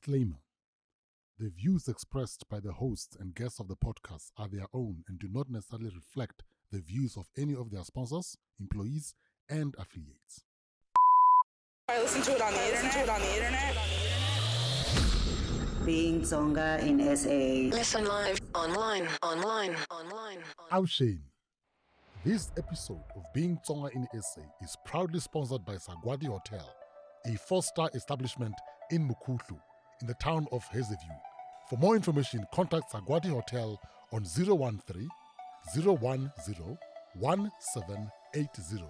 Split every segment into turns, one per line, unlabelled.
Disclaimer. The views expressed by the hosts and guests of the podcast are their own and do not necessarily reflect the views of any of their sponsors, employees, and affiliates.
I listen to it on the internet.
Being Tsonga in SA.
Listen live, online.
Shane. This episode of Being Tsonga in SA is proudly sponsored by Sagwadi Hotel, a 4-star establishment in Mukondleteri, in the town of Hazeview. For more information, contact Sagwadi Hotel on 013 010 1780.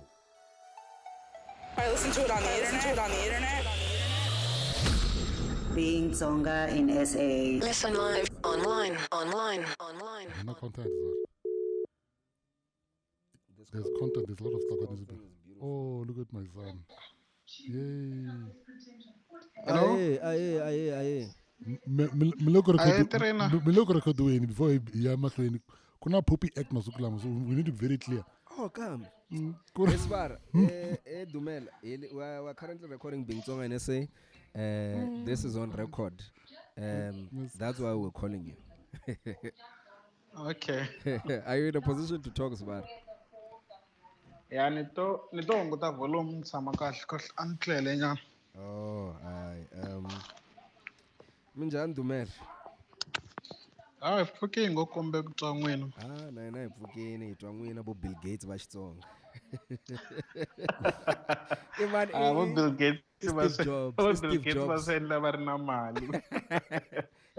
I listen to it on the internet.
Being Tsonga in SA.
Listen live, online.
No content is that? There's content, there's a lot of stuff that needs to be. Oh, look at my son. Yay.
Aye.
Miloko record doing before Yamaklin. Kuna poppy act masukulama, so we need to be very clear.
Oh, come. Esbar, Dumela. We're currently recording Being Tsonga in SA. This is on record. That's why we're calling you.
Okay.
Are you in a position to talk, Sbar?
Yeah, nito nguta volume sama kahle anklele nyana.
Oh, aye. Minjani Dumela?
Futhi ngokombe kutwa n'wina.
Na ipfukeni hitwa n'wina bo Bill Gates va Xitsonga.
Vo Bill Gates
Steve Jobs
va sendla va ri na mali.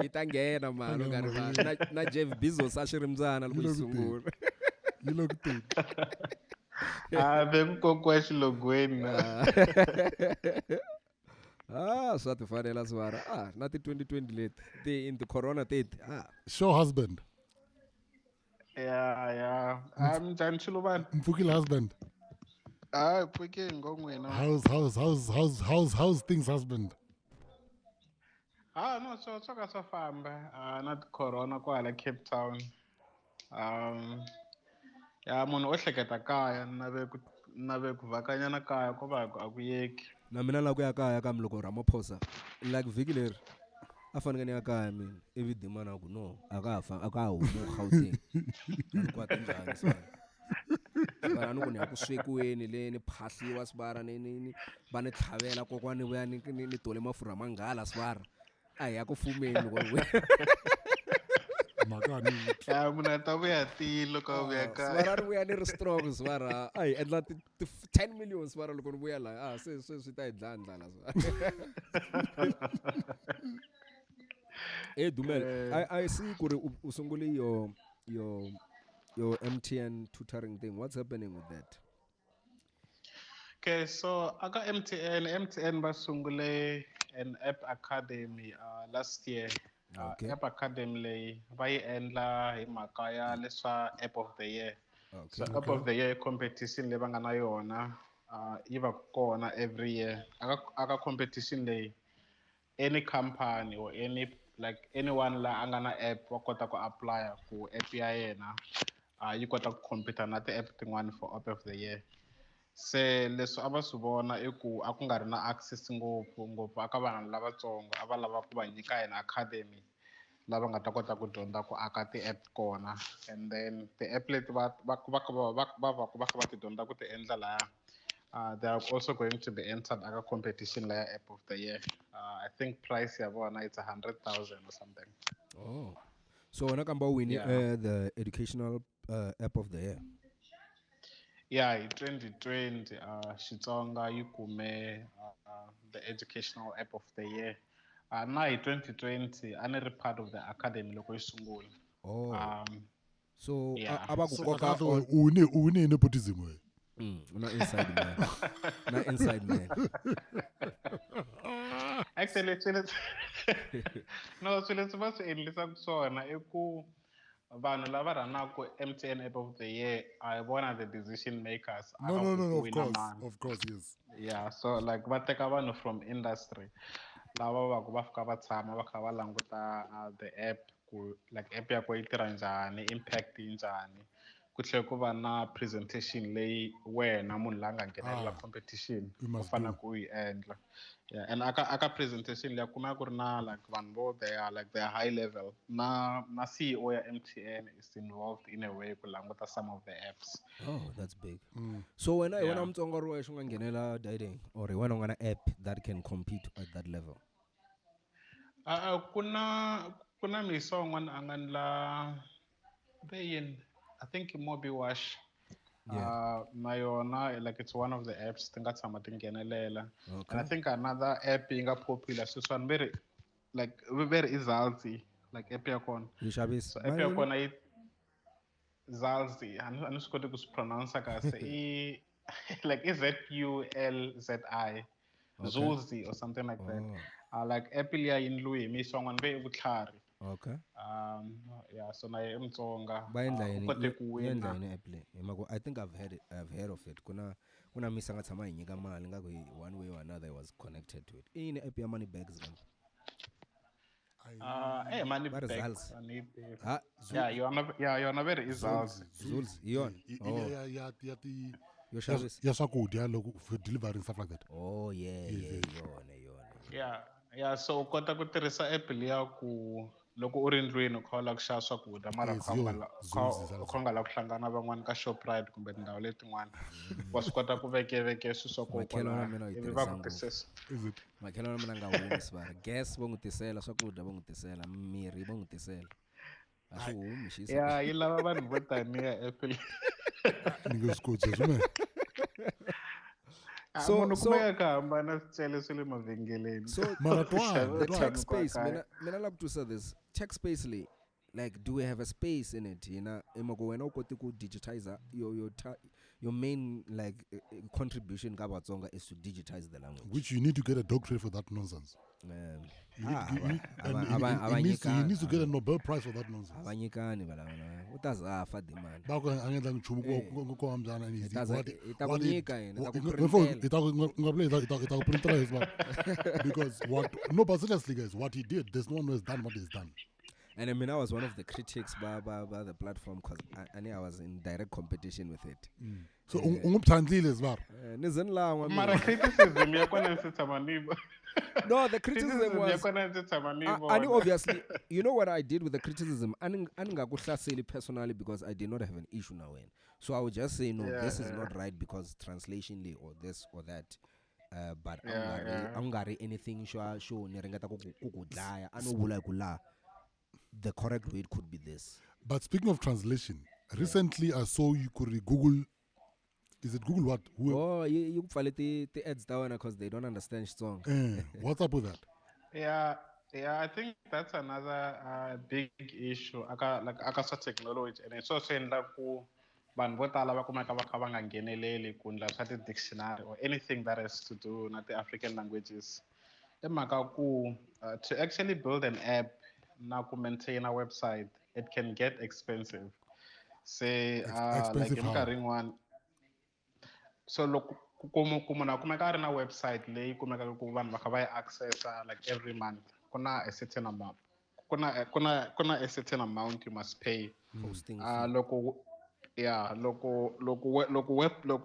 Yi ta nghena mali u nga ri vanhu na Jeff Bezos a xi ri mbyana loko yi sungula.
You look good.
Ve ku kokiwa xilogweni.
Swa ti fanela swara. Na ti 2020 leti. Ti in the corona date.
Show husband.
Yeah. Njhani xilo vanhu?
Mfukile husband.
Pfuki ngo n'wina.
How's things husband?
No, swo ka swa famba. Na ti corona kwala Cape Town. Ya munhu o hleketa kaya na ve ku vakanyana kaya ko va a ku yeki.
Na mina la ku ya kaya ka miloko Ramaphosa like vhiki leri a fanele ni ya kaya mina ivi dimana ku no aka humu Gauteng ni kwata njhani swara ni ku ni ya ku swekiweni le ni phahliwa swara ni va ni tlhavela kokwani vuya ni tole mafurha manghala swara a ya ku fumeni loko
Makani.
Ya munhu ta vuya tilo ka vuya kaya.
Swara ri vuya ni ri strong swara ai endla 10 million swara loko ni vuya la se swi ta idlandla la swara. Dumela, I see ku ri u sungule your MTN tutoring thing. What's happening with that?
Okay, so aka MTN va sungule an app academy last year.
Okay.
App academy leyi va yi endla hi mhaka ya leswa app of the year. So app of the year competition leyi va nga na yona yi va kona every year. Aka competition leyi any company or anyone la a nga na app wa kota ku apply ku app ya yena yi kota ku compete na ti-app tin'wana for app of the year. Se leswi a va swi vona i ku a ku nga ri na access ngopfu aka vanhu lavatsongo a va lava ku va nyika yena academy lava nga ta kota ku dyondza ku aka ti-app kona, and then ti-app leti va kha va ti dyondza ku ti endla laya they are also going to be entered aka competition laya app of the year. I think price ya vona it's 100,000 or something.
Oh, so wena kamba win the educational app of the year.
Yeah, in 2020 Xitsonga yi kume the educational app of the year. Na hi 2020 a ni ri part of the academy loko yi sungula.
Oh. So
yeah.
aba ku koka
Une nepotism way.
Not inside man. Not inside man.
Actually, no, so let's endlisa kusona I ku vanhu lava ranaka MTN app of the year I vona the decision makers.
No, of course, yes.
Yeah, so like va teka vanhu from industry lava va ku va fika va tshama va kha va languta the app ku like app ya ko yi tirha njhani, impact yi njhani, ku tlhela ku va na presentation leyi wena munhu la nga nghenelela competition
you
u
must
fanele
do.
ku yi endla. Yeah, and aka presentation leyi kumeka ku ri na like vanhu vo they are high level na CEO ya MTN is involved in a way ku languta some of the apps.
Oh, that's big. So when
Yeah.
I'm Tsonga ro esho ngangenela dating or when I'm gonna app that can compete at that level.
Kuna misa un'wana a nga ndla veyin I think Mobi Wash.
Yeah.
Na yona like it's one of the apps ti nga tshama ti nghenelela.
Okay.
And I think another app yi nga popular sweswiwani very Zalzi like app ya kona.
Yishabis.
So app ya kona yi Zalzi a ni swi koti ku swi pronounce kahle like i Zulzi.
Okay.
Zulzi or something like that. Like app liya yi ndliwe hi misa un'wana ve i vutlhari.
Okay.
Yeah, so na ye Mtsonga.
Baendla
U kote ku
yini
wina.
yini app le. I think I've heard of it. Kuna misa nga tshama yinyika mali ngaku one way or another was connected to it. Ini app ya money bags kan.
Money
But
back.
results.
Yeah, you're not very Zalzi.
Zulz, yon.
Yeah,
Your service.
yeah, swakudya loko for delivery and stuff like that.
Oh yeah,
Yeah, so u kota ku tirhisa app liya ku loko u ri ndlwini u kha u lava ku xava swakudya mara
Yes,
u kha u nga lava ku hlangana van'wana ka Shoprite kumbe tindhawu letin'wana wa swi kota ku vekeveke swilo swa koho kwalaya ivi va ku tisesa.
Makhelwana mina nga humi sibara. Gas vo ngutisela swakudya vo ngutisela mirhi vo ngutisela. A swi humi xisa.
Yeah, yi lava vanhu vo taniya app leyi.
Ni nge swi koti swinene.
Munhu kumeka ka hambana swicele swa le mavhengeleni.
So the tech space, mina like to say this tech space like do we have a space in it? You know, emako wena u koti ku digitize your main like contribution ka Tsonga is to digitize the language.
Which you need to get a doctorate for that nonsense. He needs to get a Nobel Prize for that nonsense.
Abanyikani balana. Utazafa demand.
Bako angenza ngichumu ko hamzana and he's
itakunyika yena
because but seriously guys, what he did, there's no one who has done what he's done.
And I mean, I was one of the critics by the platform because I knew I was in direct competition with it.
So ungumthandile sbar.
Mara criticism yakona nsitamanibo.
No, the criticism was. I knew obviously, you know what I did with the criticism. I didn't personally because I did not have an issue now. So I would just say no, this is not right because translationally or this or that. But I'm gonna anything show nirengata kukudlaya. I know kula. The correct way could be this.
But speaking of translation, recently I saw you could Google. Is it Google what?
You follow the ads down because they don't understand Xitsonga.
What's up with that?
Yeah, I think that's another big issue. Aka technology and it's also in like vanhu vo tala va kumeka va kha va nga ngheneleli ku ndla swa ti-dictionary or anything that has to do na the-African languages. I mhaka ku to actually build an app na ku maintain a website, it can get expensive. Say like minkarhi yin'wana. So loko ku munhu a kumeka a ri na website leyi kumekaka ku vanhu va kha va yi accessa like every month kuna a certain amount kuna a certain amount you must pay.
Hosting
loko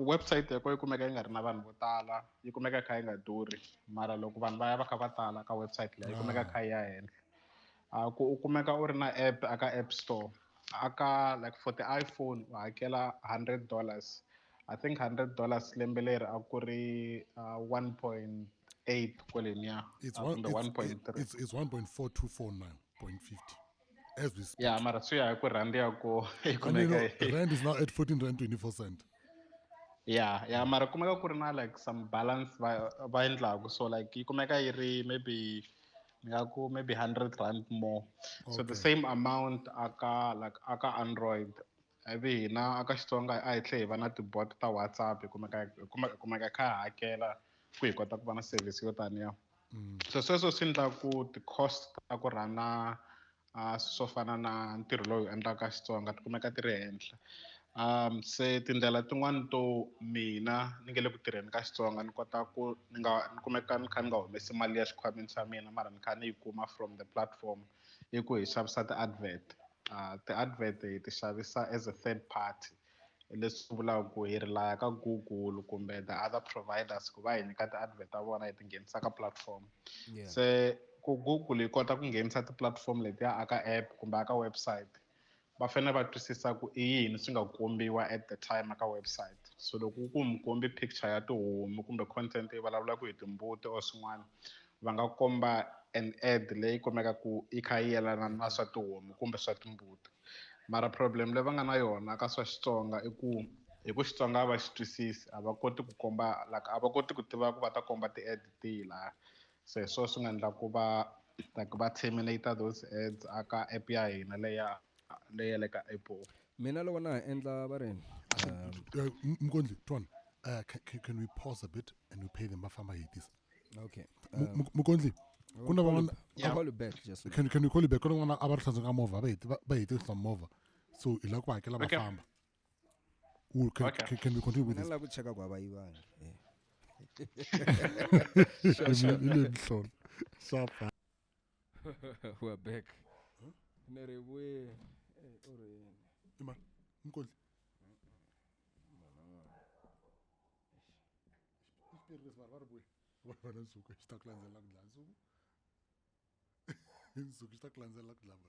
website yako yi kumeka yi nga ri na vanhu vo tala yi kumeka kha yi nga durhi mara loko vanhu va ya va kha va tala ka website leyi yi kumeka kha yi ya henhla. U kumeka u ri na app aka app store aka like for the iPhone u hakela $100. I think $100 lembe leri a ku ri 1.8 kwaleniya.
It's 1.4249.50 as we speak.
Yeah, mara swi ya hi ku rand ya ko
rand is now at 14.24 .
Yeah, mara kumeka ku ri na like some balance va endlaku so like yi kumeka yi ri maybe R100 more. Okay. So the same amount aka Android. Ivi hina aka Xitsonga a hi tlhe hi va na tibot ta WhatsApp kumeka kha hakela ku hi kota ku va na service yo taniya. So sweswo swi endla ku ti-cost ta ku rhana swo fana na ntirho lowu endlaka Xitsonga ti kumeka ti ri henhla. Se tindlela tin'wani to mina ni nge le ku tirheni ka Xitsonga ni kota ku ni kumeka ni kha ni nga humesi mali ya xikhwameni xa mina mara ni kha ni yi kuma from the platform hi ku hi xavisa ti-advert. Ti-advert hi ti xavisa as a third party leswi vulaka ku hi relaya ka Google kumbe the other providers ku va hi nyika ti-advert ta vona hi ti nghenisa ka platform se ku Google yi kota ku nghenisa ti-platform letiya aka app kumbe aka website va fanele va twisisa ku i yini swi nga kombiwa at the time aka website so loko ku mi kombi picture ya tihomu kumbe content leyi vulavulaka hi timbuti or swin'wana va nga komba an ad leyi kumeka ku i kha yi yelana na swa tihomu kumbe swa timbuti mara problem leyi va nga na yona ka swa Xitsonga i ku hi ku Xitsonga a va xi twisisi a va koti ku komba like a va koti ku tiva ku va ta komba ti-ad tihi laha se hi swona swi nga endla ku va like va terminate those ads aka app ya hina leya le ka Apple
mina loko na ha endla va ri
Mkondli, Twan, can we pause a bit and we pay them bafamba hitis?
okay
Mkondli, kuna van'wana
I'll call you back just
can we call you back? Kuna van'wana a va ri hlantswa ka movha va hitisa movha so hi lava ku hakela
Okay.
vafamba. Can we continue with
mina
this?
la ku cheka kwa vayivangi
Ile mhlolo. Sharp.
we're back nere we
Ima, Mkondli. Ispirits var boy. Wena nsuku xitakulandzela ku dlaya nsuku. Nsuku xitakulandzela ku dlaya.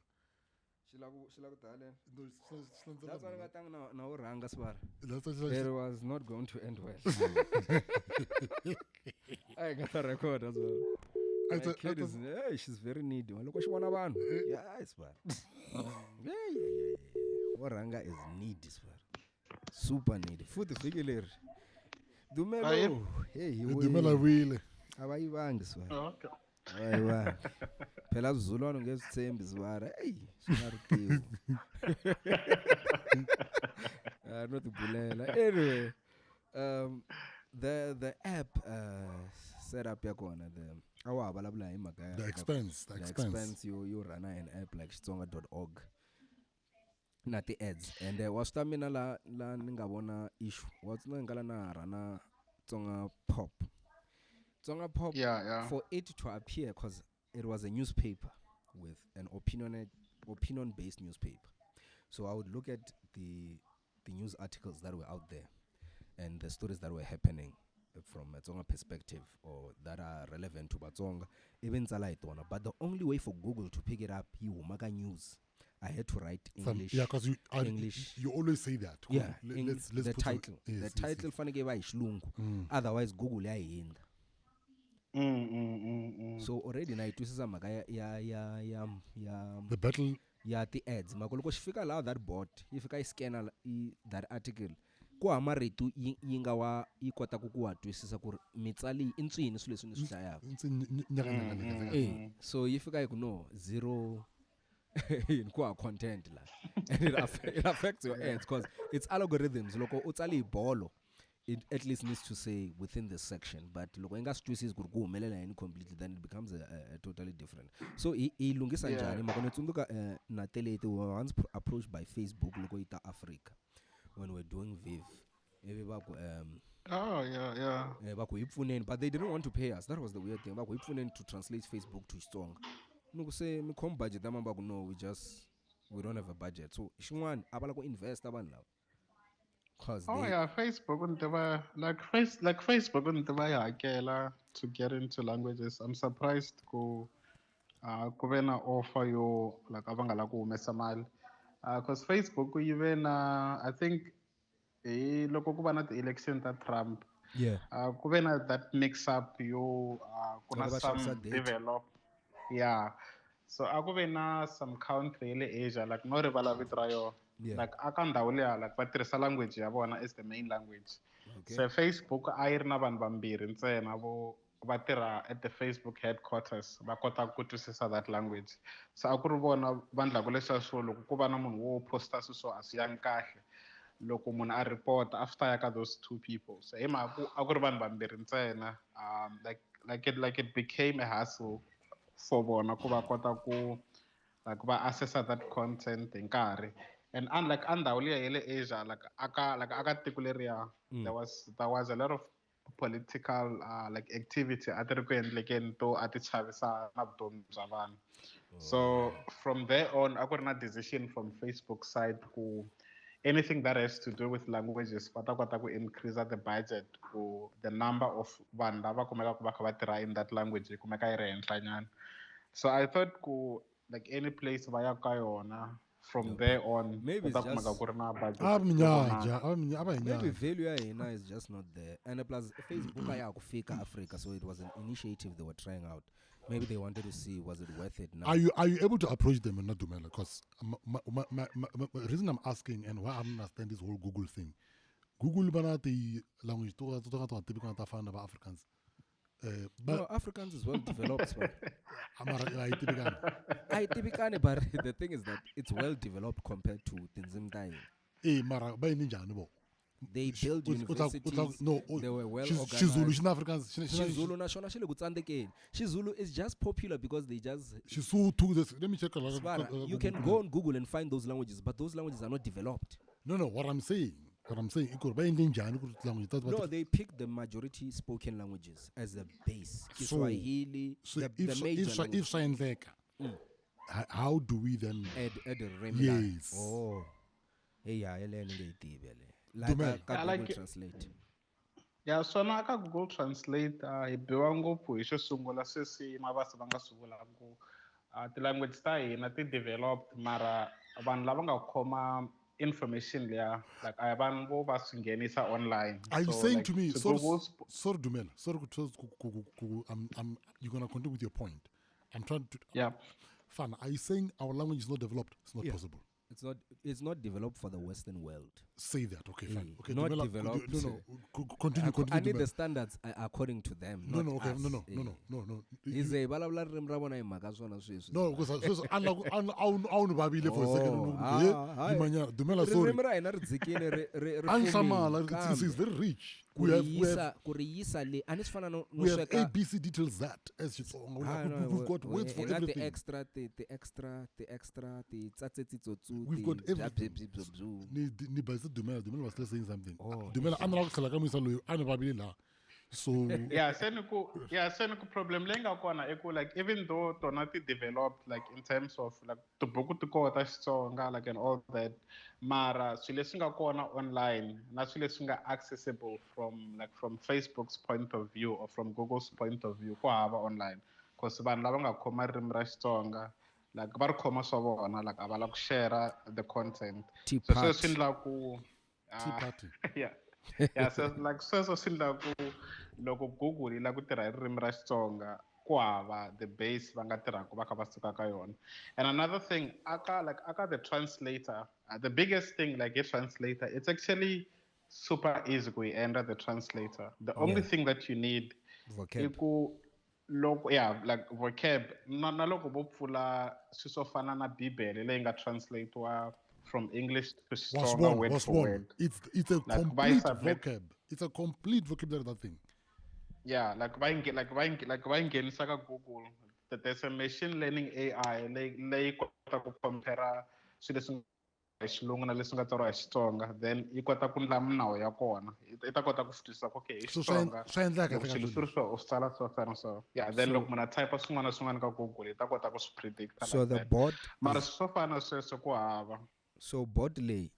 xila ku tale
No,
that's why nga tanga na u rhanga swara
That's
it was not going to end well I got a record as well my kid is hey, she's very needy loko xi vona vanhu yeah swara yeah rhanga is needy swara super needy futhi vhiki leri Dumela hey
Dumela wile.
a va yivangi swara
okay
ayiwa phela sizulwana ngesithembi zwara hey sinaritiwe not bulela anyway the app setup ya kona the awa vulavula hi mhaka ya
The expense.
you run an app like xitsonga.org na ti-ads and wa swi ta mina la ni nga vona issue wa swi nga la na rana Tsonga pop
yeah
for it to appear because it was a newspaper with an opinion-based newspaper. So I would look at the news articles that were out there and the stories that were happening from a Tsonga perspective or that are relevant to Batsonga, even Zalaitona. But the only way for Google to pick it up, Umaga News, I had to write English.
Yeah, because
English.
You always say that.
Yeah,
let's
the
put
title. The title funny gave otherwise Google ya yenda. So already na itwisisa mhaka ya
the battle
ya ti-ads mhaka loko xi fika laha that bot yi fika yi scanner that article ku hama marito yi nga wa yi kota ku wa twisisa ku ri mitsali i ncini swilo leswi ni swi hlayaka so yi fika yi ku no zero ku wa content la and it affects your ads because it's algorithms loko u tsali hi bolo it at least needs to say within this section but loko inga stwisisi ku ri ku humelela yini completely then it becomes a totally different so i lungisa njhani maka ni tsundzuka na teleti we were once approached by Facebook loko yi ta Africa when we're doing Viv maybe va ku va ku hi pfuneni but they didn't want to pay us that was the weird thing va ku hi pfuneni to translate Facebook to Xitsonga ni ku se mi khom budget ama va ku no we don't have a budget so xin'wana a va la ku invest vanhu lava
Facebook Facebook hakela to get into languages. I'm surprised ku ve na offer yo like ava nga la ku humesa mali. Because Facebook even I think loko ku va na ti-election ta Trump.
Yeah.
Ku ve na that mix up yo ku na some develop. Yeah. So a ku ve na some country in Asia like no rivala vito ra yo.
Yeah.
Like aka ndhawu liya like va tirhisa language ya vona as the main language.
Okay.
So Facebook a yi ri na vanhu vambirhi ntsena va tirha at the Facebook headquarters va kota ku twisisa that language. So a ku ri vona va endlaka leswiya swo loko ku va na munhu wo posta swilo a swi yangi kahle loko munhu a report after ya ka those two people. So hi mhaka ku a ku ri vanhu vambirhi ntsena like it became a hassle for vona ku va kota ku like va accessa that content hi nkarhi. And unlike andhawu liya ya le Asia like aka tiko leriya there was a lot of political like activity a ti ri ku endlekeni to a ti chavisa na vutomi bya vanhu. So from there on a ku ri na decision from Facebook side ku anything that has to do with languages, kota ku increase the budget for the number of vanhu lava kumeka ku va kha va tirha in that language yi kumeka yi ri henhlanyana. So I thought like any place va ya ka yona from there on,
maybe it's
kota kumeka
just-
ku ri na budget.
Maybe value ya hina is just not there, and plus Facebook ayakufika Africa, so it was an initiative they were trying out. Maybe they wanted to see was it worth it now.
Are you able to approach them and not Dumela? Because my reason I'm asking and why I don't understand this whole Google thing. Google bana the language to typical find about Africans. But
No, Africans is well developed. But
Amara
typically, but the thing is that it's well developed compared to Tinzimtai.
Mara by ninja no.
They built universities. They were well organized.
She's Africans.
Shizulu nashona shile kutsandekeni. Shizulu is just popular because they just
She's so took this. Let me check.
you can go on Google and find those languages, but those languages are not developed.
No, what I'm saying, it could be ninja language.
No, they picked the majority spoken languages as the base. Kiswahili,
So
the major
if
language.
sign there, how do we then?
Add a remedy.
Yes.
Oh. Hey, yeah,
Dumela.
Like
like
Google
it.
Translate.
Ya swona ka Google Translate hi biwa ngopfu hi xo sungula sweswi mavasi va nga sungula ku ti-language ta hina ti developed mara vanhu lava nga khoma information leya like a hi vanhu vo va swi nghenisa online.
Are you
So,
saying
like,
to me,
so
sorry,
Google's-
sorry, Dumela, sorry, you're gonna continue with your point. I'm trying to.
Yeah.
Fun. Are you saying our language is not developed? It's not possible.
It's not developed for the Western world.
Say that. Okay, fine. Okay,
Not
Dumela,
developed.
Continue.
I need
Dumela.
the standards according to them.
No,
not
no, okay,
us.
no.
Is a balabla rimra bona imhaka swona sweswi.
No, because I want babile for a second.
hi.
Dumela, sorry.
Ririmi ra hina ri dzikile ri
Ansamala,
fumile,
it's very rich.
ku ri yisa le a ni swi fana no
we have
sweka
ABC details that as Xitsonga.
Ah, no,
We've got words for
the
everything.
extra, the tsatsetsi
We've got everything. Ni base Dumela was still saying something.
Oh,
Dumela ana khala ka misa loyo ana babile la. So
Yeah, se ni ku problem leyi nga kona I ku like even though tona ti developed like in terms of like tibuku ti kota Xitsonga like and all that mara swilo leswi nga kona online na swilo leswi nga accessible from Facebook's point of view or from Google's point of view ku hava online because vanhu lava nga khoma ririmi ra Xitsonga like va ri khoma swa vona like a va la ku share the content
Tea
so
party.
sweswi endla ku
tea party.
yeah yeah so like sweswo swi endla ku loko Google yi la ku tirha hi ririmi ra Xitsonga ku hava the base va nga tirhaka va kha va suka ka yona. And another thing aka the translator the biggest thing like a translator it's actually super easy ku yi endla the translator. The only thing that you need i
vocab.
ku loko like vocab na loko vo pfula swi swo fana na bibele leyi nga translate-wa from English to Xitsonga word
Was
for
one.
word.
It's a
Like,
complete
submit-
vocab. It's a complete vocabulary, that thing.
Yeah, like va yi nghenisa ka Google there's a machine learning AI leyi kota ku compare swilo leswi nga hi xilungu na leswi nga tsariwa hi Xitsonga then yi kota ku endla minawu ya kona yi ta kota ku swi twisisa ku okay hi
So
Xitsonga
swa endleka
loko swilo swi ri so u swi tsala so fana so yeah then loko munhu a type swin'wana na swin'wana ka Google yi ta kota ku swi predict
So the board
mara swo fana sweswo ku hava.
So board lay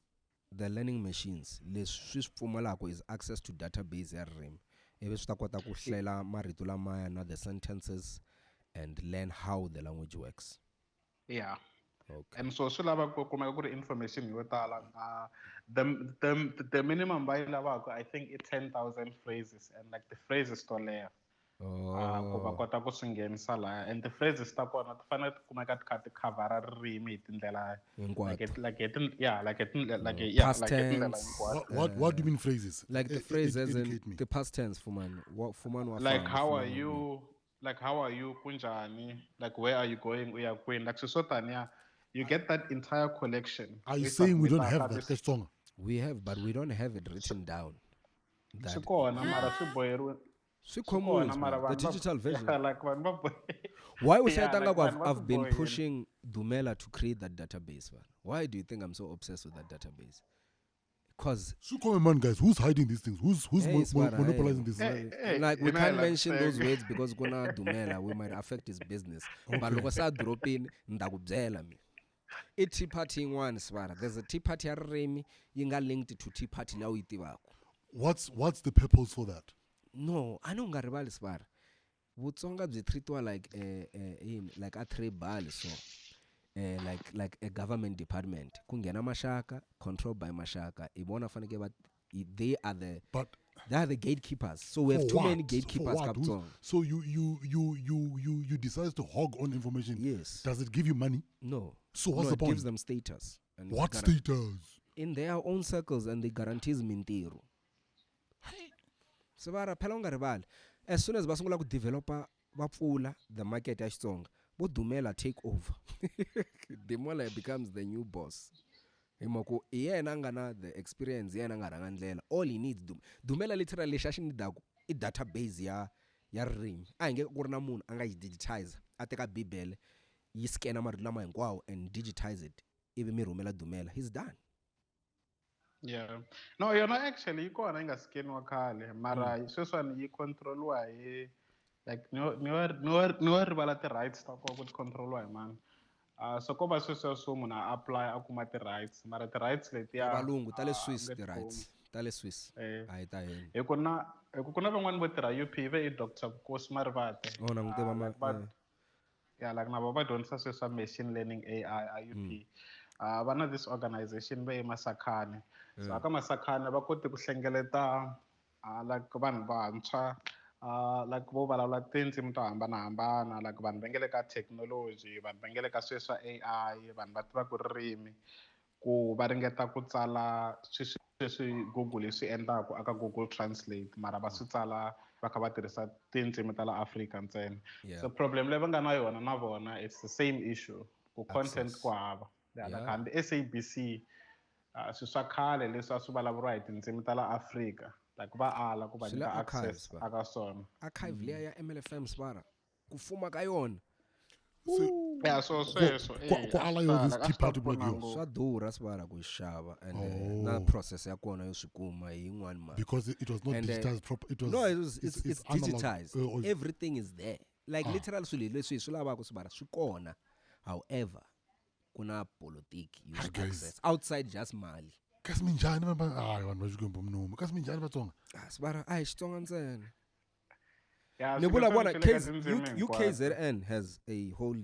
the learning machines leswi swi pfumalaka is access to database ya ririmi. Ivi swi ta kota ku hlela marito lamaya na the sentences and learn how the language works.
Yeah.
Okay.
And so swi lava ku kumeka ku ri information yo tala the minimum va yi lavaka I think it's 10,000 phrases and like the phrases to leha ku va kota ku swi nghenisa lahaya and the phrases ta kona ti fanele ti kumeka ti kha ti khavhara ririmi hi tindlela
Hinkwato.
past
Past
tindlela
tense.
hinkwato.
What do you mean phrases?
Like the phrase as in
Educate me.
the past tense fuman. What fuman wa
Like
fana,
how are
fuman wa
you like how are you kunjani like where are you going uya kwini like swo taniya you get that entire collection.
Are you saying we don't have
Submit
that Xitsonga?
We have, but we don't have it written down.
swi kona mara swi boheriwe
Swi
swi
common,
kona mara
the
vanhu va-
digital version.
Yeah, like vanhu va bohe-
Why was
Yeah,
I
like
like,
vanhu va
I've been
swi bohile.
pushing Dumela to create that database, man? Why do you think I'm so obsessed with that database? Because
So come on, guys. Who's hiding these things? Who's
Hey, Swara,
monopolizing
hey.
this?
Hey,
like we
you know,
can't
like
mention
saying-
those words because gonna Dumela we might affect his business. But look sa drop in ndakubyela me. I tea party one swara. There's a tea party arimi yinga linked to tea party la uitibako.
What's the purpose for that?
No, I don't ngaribali swara. Tsonga byi treatwa like like a tribal so like a government department. Kungena mashaka controlled by mashaka. Ibona fanike but they are the gatekeepers. So we have too many gatekeepers.
So you decide to hog on information.
Yes.
Does it give you money?
No.
So what's the point?
It gives them status. And
what status?
In their own circles, and they guarantees mintiru. So as soon as basungula ku developer bapfula the market ya Xitsonga, bo Dumela take over. Dumela becomes the new boss. Imoko yena ngana the experience yena ngaranga ndlela. All he needs Dumela literally shashi nidaku I database ya ring. Angeke kurina munhu anga digitize. Ateka bibele yi scanner marulama hinkwawo and digitize it. Ibe mi rhumela Dumela. He's done.
Yeah. No, actually yi kona yi nga scanniwa khale mara sweswani yi controliwa hi like ni wa rivala ti-rights ta kona ku ti controliwa hi mani. So ko va sweswo so munhu a apply a kuma ti-rights mara ti-rights letiya
valungu ta le Swiss ti-rights ta le Swiss a hi ta hina
hi ku na van'wani vo tirha UP ve i Dr. Kosi Marivate
na n'wi tiva
like na va dyondzisa sweswi swa machine learning AI a UP va na this organization ve i Masakhane so aka Masakhane va kote ku hlengeleta like vanhu vantshwa like vo vulavula tindzimi to hambanahambana like vanhu va nge le ka technology vanhu va nge le ka swilo swa AI vanhu va tiva ku ririmi ku va ringeta ku tsala sweswi Google swi endlaku aka Google Translate mara va swi tsala va kha va tirhisa tindzimi ta la Africa ntsena so problem leyi va nga na yona na vona it's the same issue ku content ku hava like hambi SABC swilo swa khale leswi a swi vulavuriwa hi tindzimi ta la Africa like va ala ku va nyika access aka swona
archive leya ya MLFM swara ku fuma ka yona
yeah so sweswo
ku ala yo this tea party blog
swa durha swara ku xava and na process ya kona yo swi kuma hi yin'wani mali
because it was not digitized proper
it's digitized everything is there like literal swilo leswi swi lavaka swara swi kona however kuna politiki you access outside just mali
kasi minjhani vanhu va xikwembu mnumu kasi minjhani vatsonga
swara a hi Xitsonga ntsena ni vula vona UKZN has a whole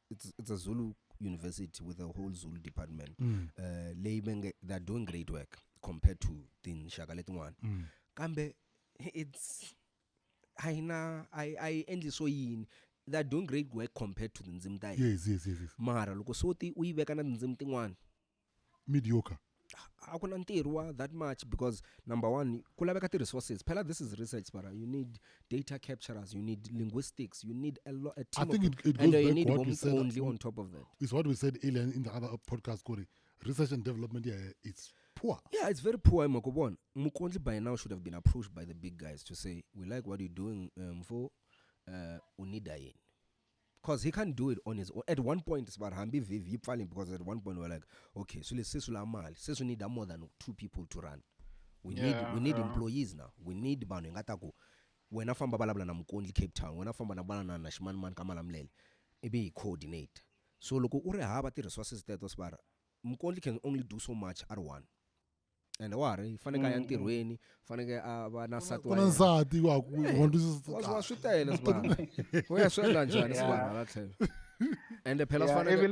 it's a Zulu university with a whole Zulu department they're doing great work compared to tinxaka letin'wana kambe it's I endli so yini they're doing great work compared to tindzimi ta hina
yes
mara loko so u yi veka na tindzimi tin'wana
mediocre
a ku na ntirho wa that much because number one ku laveka ti-resources phela this is research bara you need data capturers you need linguistics you need a team
I think it goes
and
back
you need
what we said
only on top of that
it's what we said earlier in the other podcast Kori. Research and development it's poor
it's very poor Mukobon Mukondleteri by now should have been approached by the big guys to say we like what you're doing for unidayin because he can't do it on his own. At one point, it's about Hambi Viv, because at one point we're like, okay, so let's say we need more than 2 people to run. We need employees now. We need banu ngataku. When I found Babalabla na Mukondleteri Cape Town, when I found Banabana na Shman man Kamala Mlele, maybe coordinate. So look, ure haba the resources that was bara. Mukondleteri can only do so much at one. And wari faneka ya ntirhweni faneka va na sati
kuna nsati wa
wa swi tele sibana we swendla njhani sibana la tlhelo and phela faneka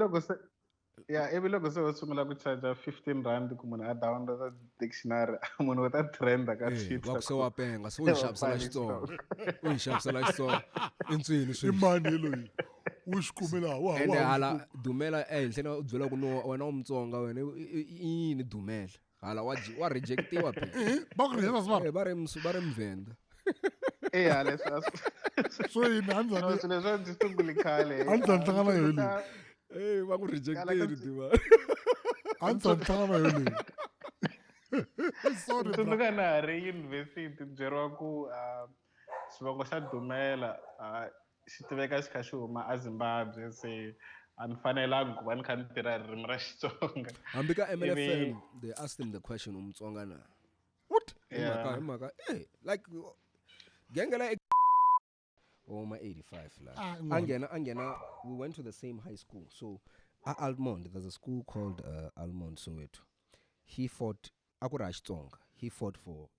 ivi loko se u sungula ku charge 15 rand ku munhu a download dictionary munhu u ta trenda ka shit
wa ku se wa penga se u xavisela Xitsonga intswini swi
imani loyi u xikumela wa
and hala Dumela ehenhleni u byela ku no wena u Mutsonga wena yini Dumela hala wa rejectiwa phela
ba ku rejecta sibara
ba re mvenda
leswi
so yini
leswi ndzi sunguli khale
hlangana yole
va ku rejecteri diva
hlangana yole sorry
tsundzuka na ha ri university byeriwa ku xivongo xa Dumela xi tiveka xi kha xi huma eZimbabwe se a ni fanelangi ku va ni kha ni tirha ririmi ra Xitsonga
hambi ka MLFM they asked him the question Mutsonga na what hi mhaka like gengela my 85 la angena we went to the same high school so Almond, there's a school called Almond Soweto. He fought akura Xitsonga. He fought for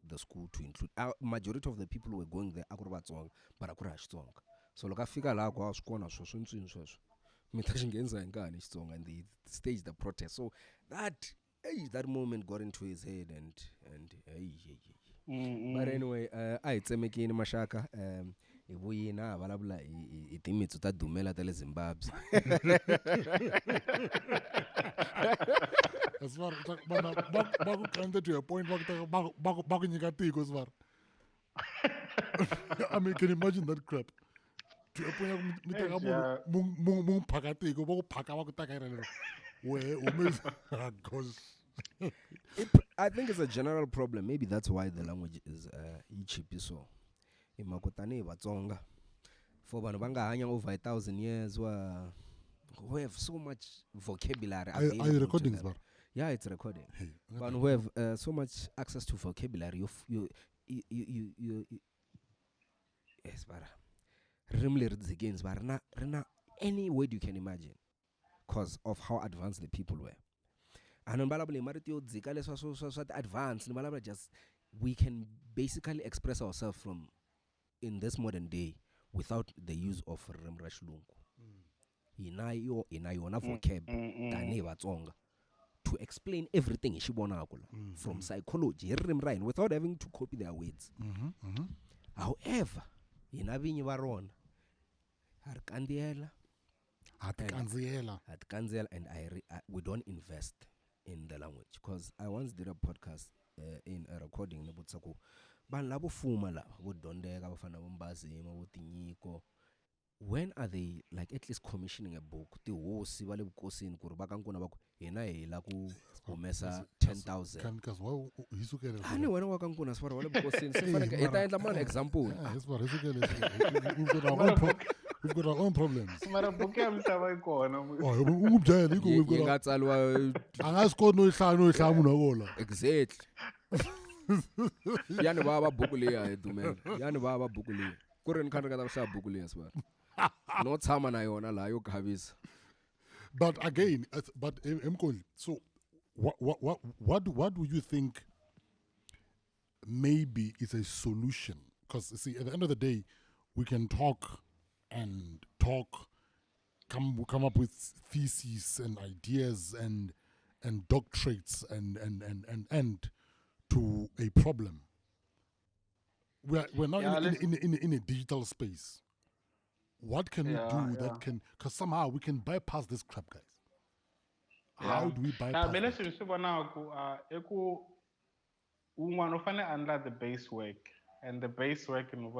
the school to include majority of the people who were going there akura Tsonga, but akura Xitsonga. So look afika la kwa skona sweswo. Mina xingenza ngani Xitsonga, and they staged the protest. So that moment got into his head and but anyway, I tsemekini mashaka ibuyina balabula itimitsu ta Dumela ta le Zimbabwe.
As far baku kande to a point baku nyika tiko as far. I mean, can you imagine that crap? To a point mitaka mung pakatiko baku paka baku takarelo. Where goes.
I think it's a general problem. Maybe that's why the language is cheap. So, in Makotane, Tsonga, for Banabanga hanging over 1,000 years, we have so much vocabulary.
Are you recording this?
Yeah, it's recording. Hey, but we have so much access to vocabulary. You yes, but again, any word you can imagine, because of how advanced the people were. And advanced, just we can basically express ourselves from in this modern day without the use of Remrashlungu. Inayona vocab to explain everything from psychology without having to copy their words. However, in Avinyi Varon, and we don't invest in the language, because I once did a podcast in a recording when are they like at least commissioning a book? 10,000. Example.
We've got our own problems.
Exactly. Yani baba bukulia Dumela. Yani baba bukulia. Kuren kanaka ta bukulia as well. No time na yona la yo khabisa.
But again, so what do you think maybe is a solution? Because see, at the end of the day, we can talk, come up with theses and ideas and doctorates and to a problem. We're now in a digital space. What can we do that can, because somehow we can bypass this crap, guys. How do we bypass it?
The base work, and the base work in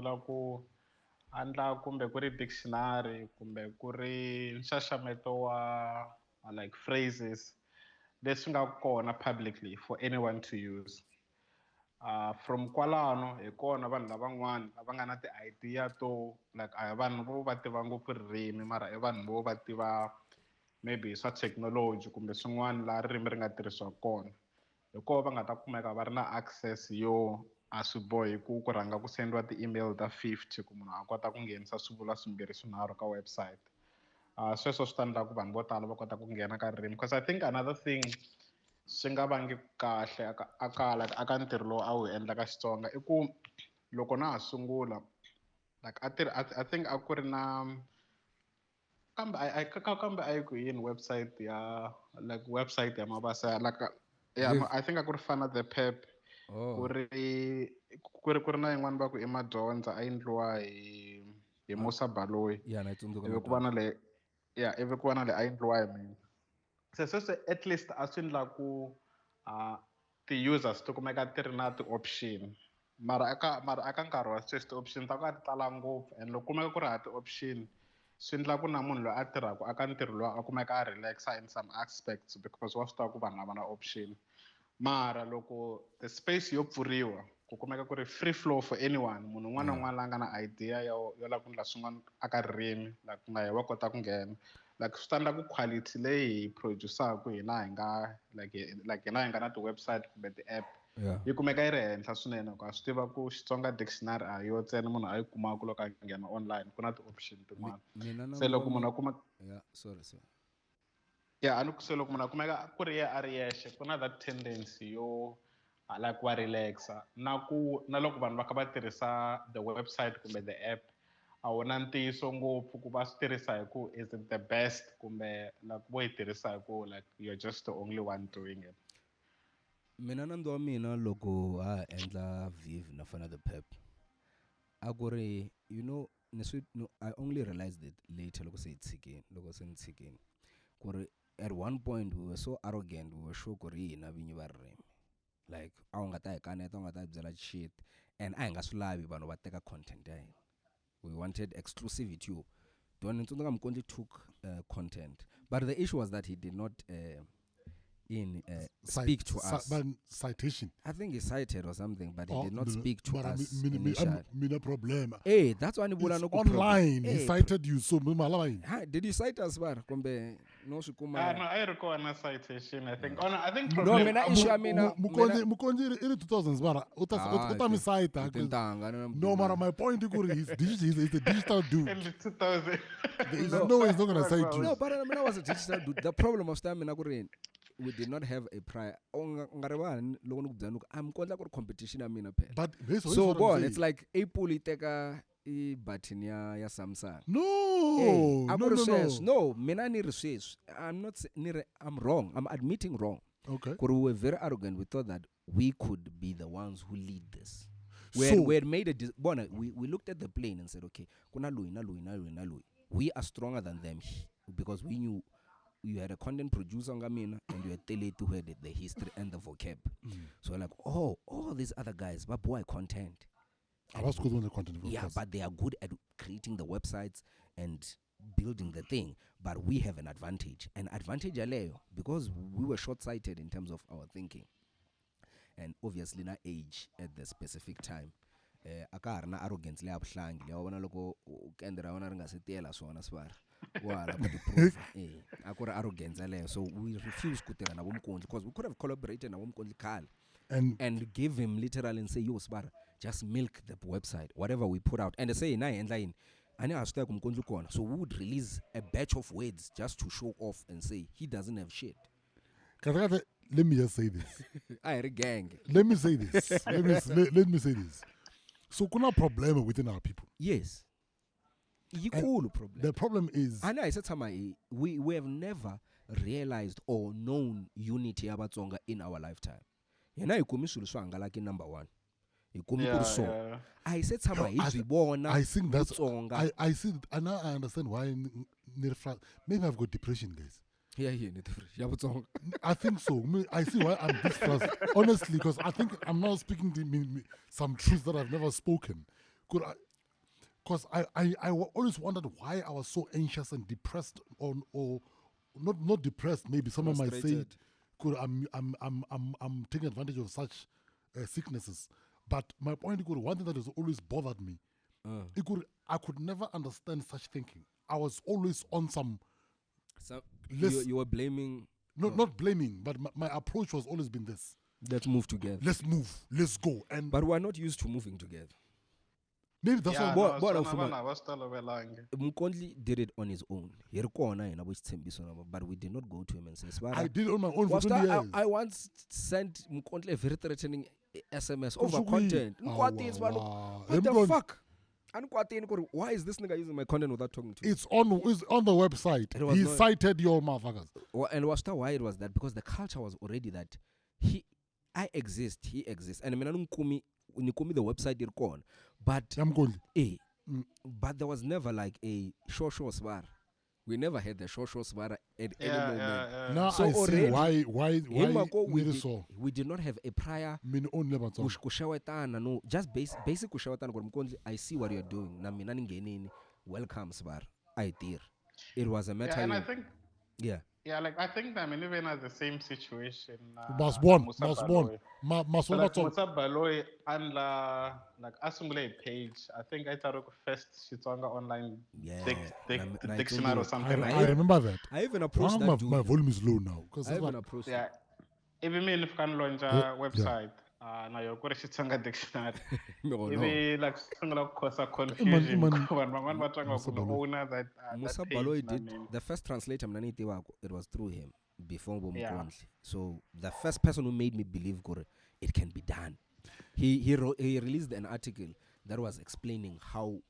andla kumbe kuri dictionary kumbe kuri nxaxameto wa like phrases leswi nga kona publicly for anyone to use. From kwalano hi kona vanhu lavan'wana lava nga na ti-idea to like a hi vanhu vo va tiva ngopfu ririmi mara i vanhu vo va tiva maybe swa technology kumbe swin'wana laha ririmi ri nga tirhisiwa kona. Hi kona va nga ta kumeka va ri na access yo a swi bohi ku rhanga ku sendiwa ti-email ta 50 ku munhu a kota ku nghenisa swivulwa swimbirhi swinharhu ka website. Sweswo swi ta endla ku vanhu vo tala va kota ku nghena ka ririmi, because I think another thing swi nga vangi kahle aka ntirho lowu a wu endla ka Xitsonga i ku loko na ha sungula like I think a ku ri na kambe a yi ku yini website ya mabasa like I think a ku ri Fana the Pep. Ku ri na yin'wana va ku i Madyondza a endliwa hi Musa Baloyi. Ivi ku va na le a endliwa hi mina. So at least a swi endla ku ti-users ti kumeka ti ri na ti-option mara aka nkarhi wa sweswi ti-option ta ku a ti tala ngopfu, and loko kumeka ku ri hava ti-option swi endla ku na munhu loyi a tirhaka aka ntirho loyi a kumeka a relaxa in some aspects because wa swi tiva ku vanhu lava na option. Mara loko the space yo pfuriwa ku kumeka ku ri free flow for anyone, munhu un'wana na un'wana la nga na idea yo lava ku endla swin'wana aka ririmi like ku nga wa kota ku nghena, like swi ta endla ku quality leyi hi producer-ku hina hi nga like hina hi nga na ti-website kumbe ti-app yi kumeka yi ri henhla swinene. Ku a swi tiva ku Xitsonga dictionary a yo ntsena munhu a yi kumaka loko a nghena online, ku na ti-option tin'wana. Se loko munhu a kuma
sorry.
Yeah, and so look, mna kumeka kuriya ariyeshe kuna that tendency yo like wa relaxa na loko vanhu va kha va tirhisa the website kumbe the app a wu na ntiyiso ngopfu ku va swi tirhisa hi ku is it the best kumbe like vo yi tirhisa hi ku like you're just the only one doing it.
Mina nando wa mina loko ha endla Viv na fana the pep a ku ri I only realized it later loko se ni tshikini ku ri at one point we were so arrogant, we were sure ku ri hina vinyi va ririmi, like a wu nga ta hi kaneta, a wu nga ta hi byela shit, and a hi nga swi lavi vanhu va teka content ya hina. We wanted exclusivity yo. Don Tsonga Mukondleteri took content, but the issue was that he did not speak to us.
Citation.
I think he cited or something, but he did not speak to us.
Mina problem.
Hey, that's why
online. He cited you, so
did you cite us, bar? Kombe no shukuma.
No, I recall a citation. I think. I think.
No, mina issue.
Mukonji in 2000s, bar. Utami cite. No, matter my point. He's a digital dude.
In 2000.
There's no way he's not gonna cite you.
No, but I was a digital dude. The problem was that we did not have a prior. I'm called like competition.
But
so bon, it's like a politeka button ya Samsung.
No,
no. Menani research. I'm not. I'm wrong. I'm admitting wrong.
Okay.
Because we were very arrogant. We thought that we could be the ones who lead this. We had made a we looked at the plane and said, okay, we are stronger than them because we knew you had a content producer and you had Tele who had the history and the vocab. So like, all these other guys, but boy, content.
I was good on the content.
Yeah, but they are good at creating the websites and building the thing. But we have an advantage. An advantage because we were short-sighted in terms of our thinking. And obviously na age at the specific time. Akar na arrogance le abhlangi le wona loko ukendera wona ringa setela swona swara wala but the proof akura arrogance le, so we refused to tell na bomkondi because we could have collaborated na bomkondi Carl and give him literally and say yo swara just milk the website whatever we put out and they say na endline ani asita kumkondi kona, so we would release a batch of words just to show off and say he doesn't have shit.
Let me just say this.
I had a gang.
Let me say this. Let me say this. So, kuna problem within our people.
Yes. Problem.
The problem is.
I know. I said something. We have never realized or known unity about Tsonga in our lifetime. You know, you come to like number one. You come to I said something.
I think that's Tsonga. I see, and now I understand why. Maybe I've got depression, guys.
Yeah.
I think so. I see why I'm this frustrated. Honestly, because I think I'm now speaking to some truths that I've never spoken. Because I always wondered why I was so anxious and depressed, or not depressed. Maybe someone might say, I'm taking advantage of such sicknesses. But my point is, one thing that has always bothered me, I could never understand such thinking. I was always on some.
So you were blaming.
Not blaming, but my approach was always been this.
Let's move together.
Let's move. Let's go.
But we're not used to moving together.
Maybe that's why.
Mukondleteri did it on his own. But we did not go to him and say,
I did it on my own for 20 years.
I once sent Mukondleteri a very threatening SMS over content. What the fuck? Why is this nigga using my content without talking to me?
It's on the website. He cited your motherfuckers.
And why it was that? Because the culture was already that I exist, he exists. And I mean, the website but but there was never like a show swar. We never had the show swar at any moment.
Now so I see why
we did not have a prior kushawatana, no, just basic kushawatana. I see what you're doing. Welcome, swar. I did. It was a matter.
And I think.
Yeah,
like I think that even at the same situation.
Masbon.
Baloy and like assemble page. I think I thought first Xitsonga online dictionary or something.
I remember that.
I even approached that.
My volume is low now because
I even approached. Yeah, even me if can launch a website. na yo ku ri Xitsonga dictionary
No, no.
ivi like sungula ku cause
Iman-
confusion
Iman-
ku vanhu van'wani va twanga ku the
Musabalo.
owner that
Musa
that
Baloy
page na
did
nini.
the first translator mna ni tivako, it was through him before
Yeah.
Mukondleteri. So the first person who made me believe gore it can be done. He released an article that was explaining how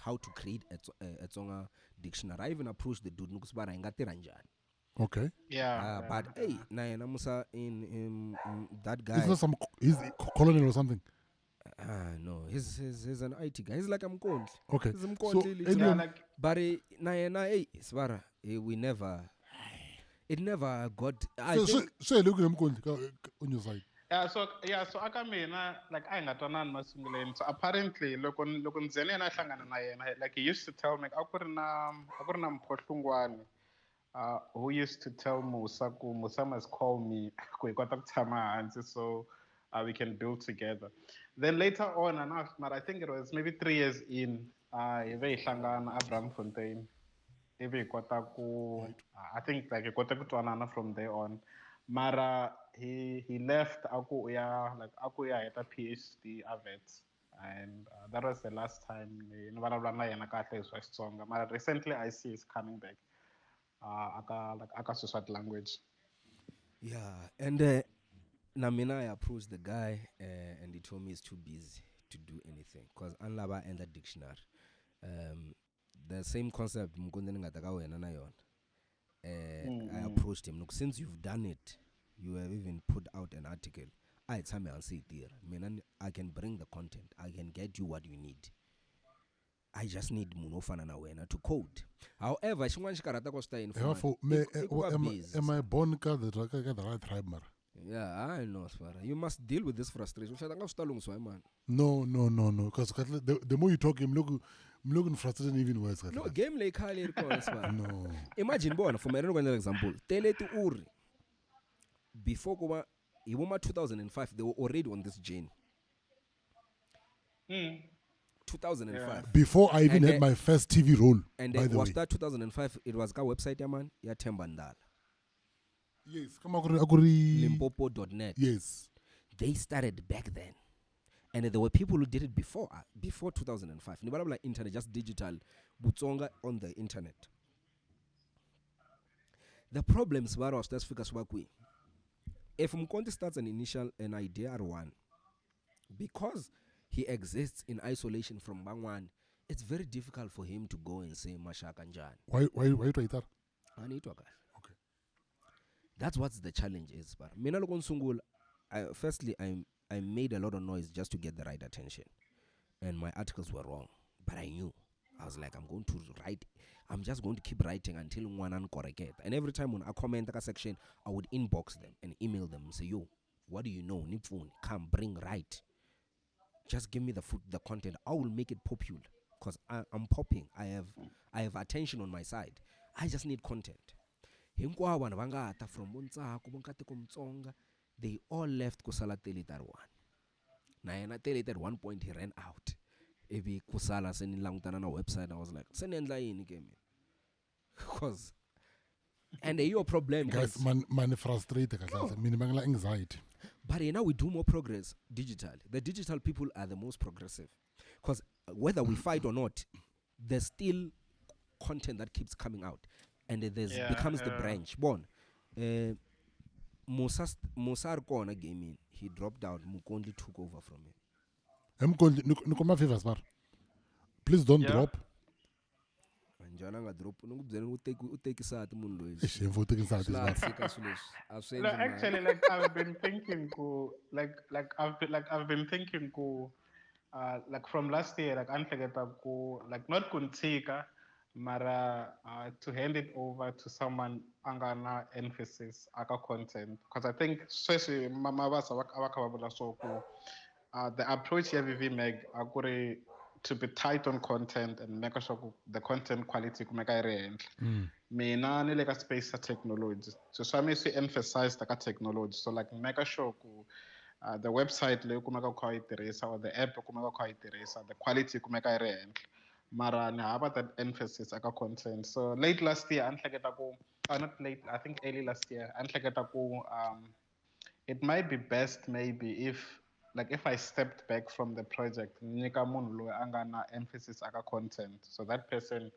to create a Tsonga dictionary. I even approached the dude nukusbara ingatira njani.
Okay.
Yeah.
But hey, na yena Musa in that guy.
Isn't that some he's colonel or something?
No, he's an IT guy. He's like Mukondleteri.
Okay.
He's
So
Mukondleteri.
Yeah,
anyone,
like
But na yena hey Svara, we never. It never got. I
so
think
look at him on your side.
so aka mina like I nga twanani masunguleni. So apparently loko ndzi na hlangana na yena, like he used to tell me a ku ri na mphohlungwani who used to tell Musa ku Musa must call me ku hi kota ku tshama hansi so we can build together. Then later on, but I think it was maybe 3 years in, hi ve hi hlangana Abrahamfontein. Ivi hi kota ku, I think like hi kota ku twanana from there on. Mara he left aku ya heta PhD Avets. And that was the last time ni vulavula na yena kahle hi swa Xitsonga. Mara recently I see he's coming back. Aka Swiswati language.
yeah, and Namina I approached the guy and he told me he's too busy to do anything because unlaba and the dictionary. The same concept Mukondleteri ngataka wena na yona. I approached him. Look, since you've done it, you have even put out an article. I tell me I'll say it there. I can bring the content. I can get you what you need. I just need munofana na wena to code. However, xin'wana xi karhata ko stay in
Therefore, am I born ka the right tribe, mara?
Yeah, I know, Svara. You must deal with this frustration. Man.
No. Because the more you talk, I'm looking frustrated even worse.
No, game like Kali
No.
Imagine, born for my example. Tell it to Uri. Before Kuma, 2005, they were already on this gene. 2005.
Yeah.
Before I even had my first TV role,
And
by the
was
way.
that 2005? It was a website, yeah, man. Yeah, Tembandala.
Yes, come aguri.
Limpopo.net.
Yes.
They started back then. And there were people who did it before 2005. Nibala like internet, just digital. Tsonga on the internet. The problems were was that's figures wakui. If Mkonte starts an idea at one, because he exists in isolation from Bangwan, it's very difficult for him to go and say Mashaka Njan.
Why you try that?
Okay. That's what the challenge is. But firstly, I made a lot of noise just to get the right attention. And my articles were wrong. But I knew. I was like, I'm just going to keep writing until one correct it. And every time when I comment a section, I would inbox them and email them and say, yo, what do you know? Nipfun, come bring right. Just give me the content. I will make it popular. Because I'm popping. I have attention on my side. I just need content. Hinkwawa vangata from Muntsako, Tsonga, they all left Kusala Telita one. Na Telita at one point he ran out. Ebi Kusala sending Langtana website. I was like, send in line game. Because and your problem
Guys, man frustrated. Minimum anxiety.
But now we do more progress digitally. The digital people are the most progressive. Because whether we fight or not, there's still content that keeps coming out. And it becomes the branch. Born. Musar Kona gaming. He dropped out. Mukondleteri took over from him.
Please don't drop.
Njana drop. Take sati mundo.
Shameful taking side.
No, actually, like I've been thinking, like from last year, like like not kuntika, mara to hand it over to someone angana emphasis aka content, because I think especially the approach here we make aguri to be tight on content and make sure the content quality make range. Mina ni like space technology. So I to emphasize the technology. So like make sure the website le kumeka kwa iteresa or the app kumeka kwa iteresa, the quality kumeka range. Mara ni about that emphasis aka content. So late last year not late, I think early last year it might be best maybe if like if I stepped back from the project, nyika munhu loyi a nga na emphasis aka content, so that person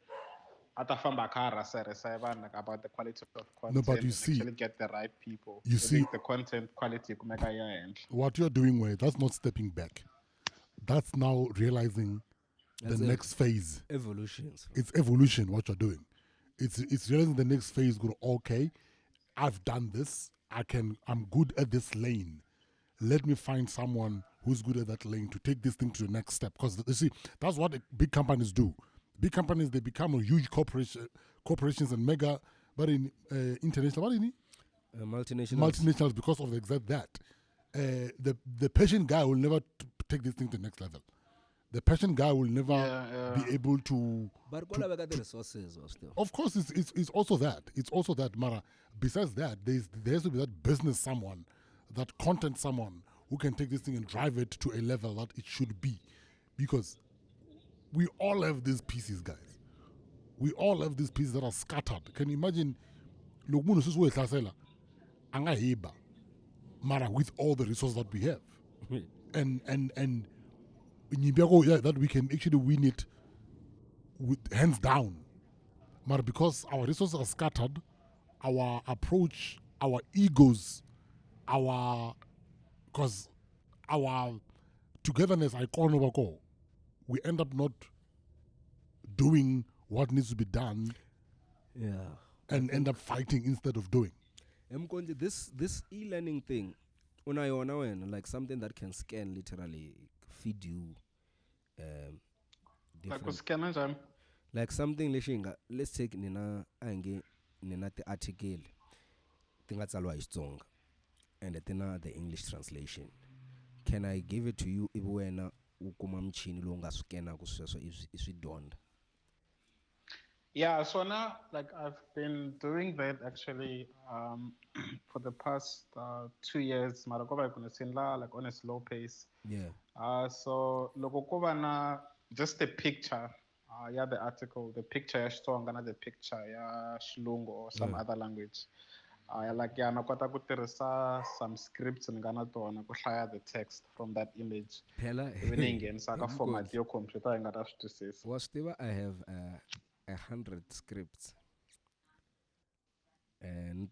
atafamba kha rasa vanhu like about the quality of content
No, but you
and
see,
actually get the right people.
you see,
The content quality kumeka ya henhla.
what you're doing, where that's not stepping back. That's now realizing
That's
the next phase.
Evolutions.
It's evolution. What you're doing, it's realizing the next phase. Go, okay, I've done this. I'm good at this lane. Let me find someone who's good at that lane to take this thing to the next step. Because you see, that's what big companies do. Big companies, they become a huge corporations and mega, but in international, what in multinationals, because of exact that. The patient guy will never take this thing to the next level. The patient guy will never be able to.
But what about the resources still?
Of course, it's also that. It's also that, Mara. Besides that, there has to be that business someone, that content someone who can take this thing and drive it to a level that it should be. Because we all have these pieces, guys. We all have these pieces that are scattered. Can you imagine? Mara, with all the resources that we have. and that we can actually win it with hands down. But because our resources are scattered, our approach, our egos, because our togetherness, we end up not doing what needs to be done.
Yeah.
And end up fighting instead of doing.
This e-learning thing, like something that can scan, literally feed you different, like something let's take nina the article tingatsalwa Xitsonga and the English translation. Can I give it to you if wena ukuma mchini lo nga scanner kusweswo iswidonda?
Yeah, so now, like I've been doing that actually for the past 2 years. Marakoba kunasinla like on a slow pace.
Yeah.
So loko na just the picture, the article, the picture ya Xitsonga, the picture ya Xilungu or some other language. Nakota ku tirhisa some scripts ngana tona ku hlaya the text from that image. Even in saka format yo computer ingata swi twisisa.
Was there I have 100 scripts and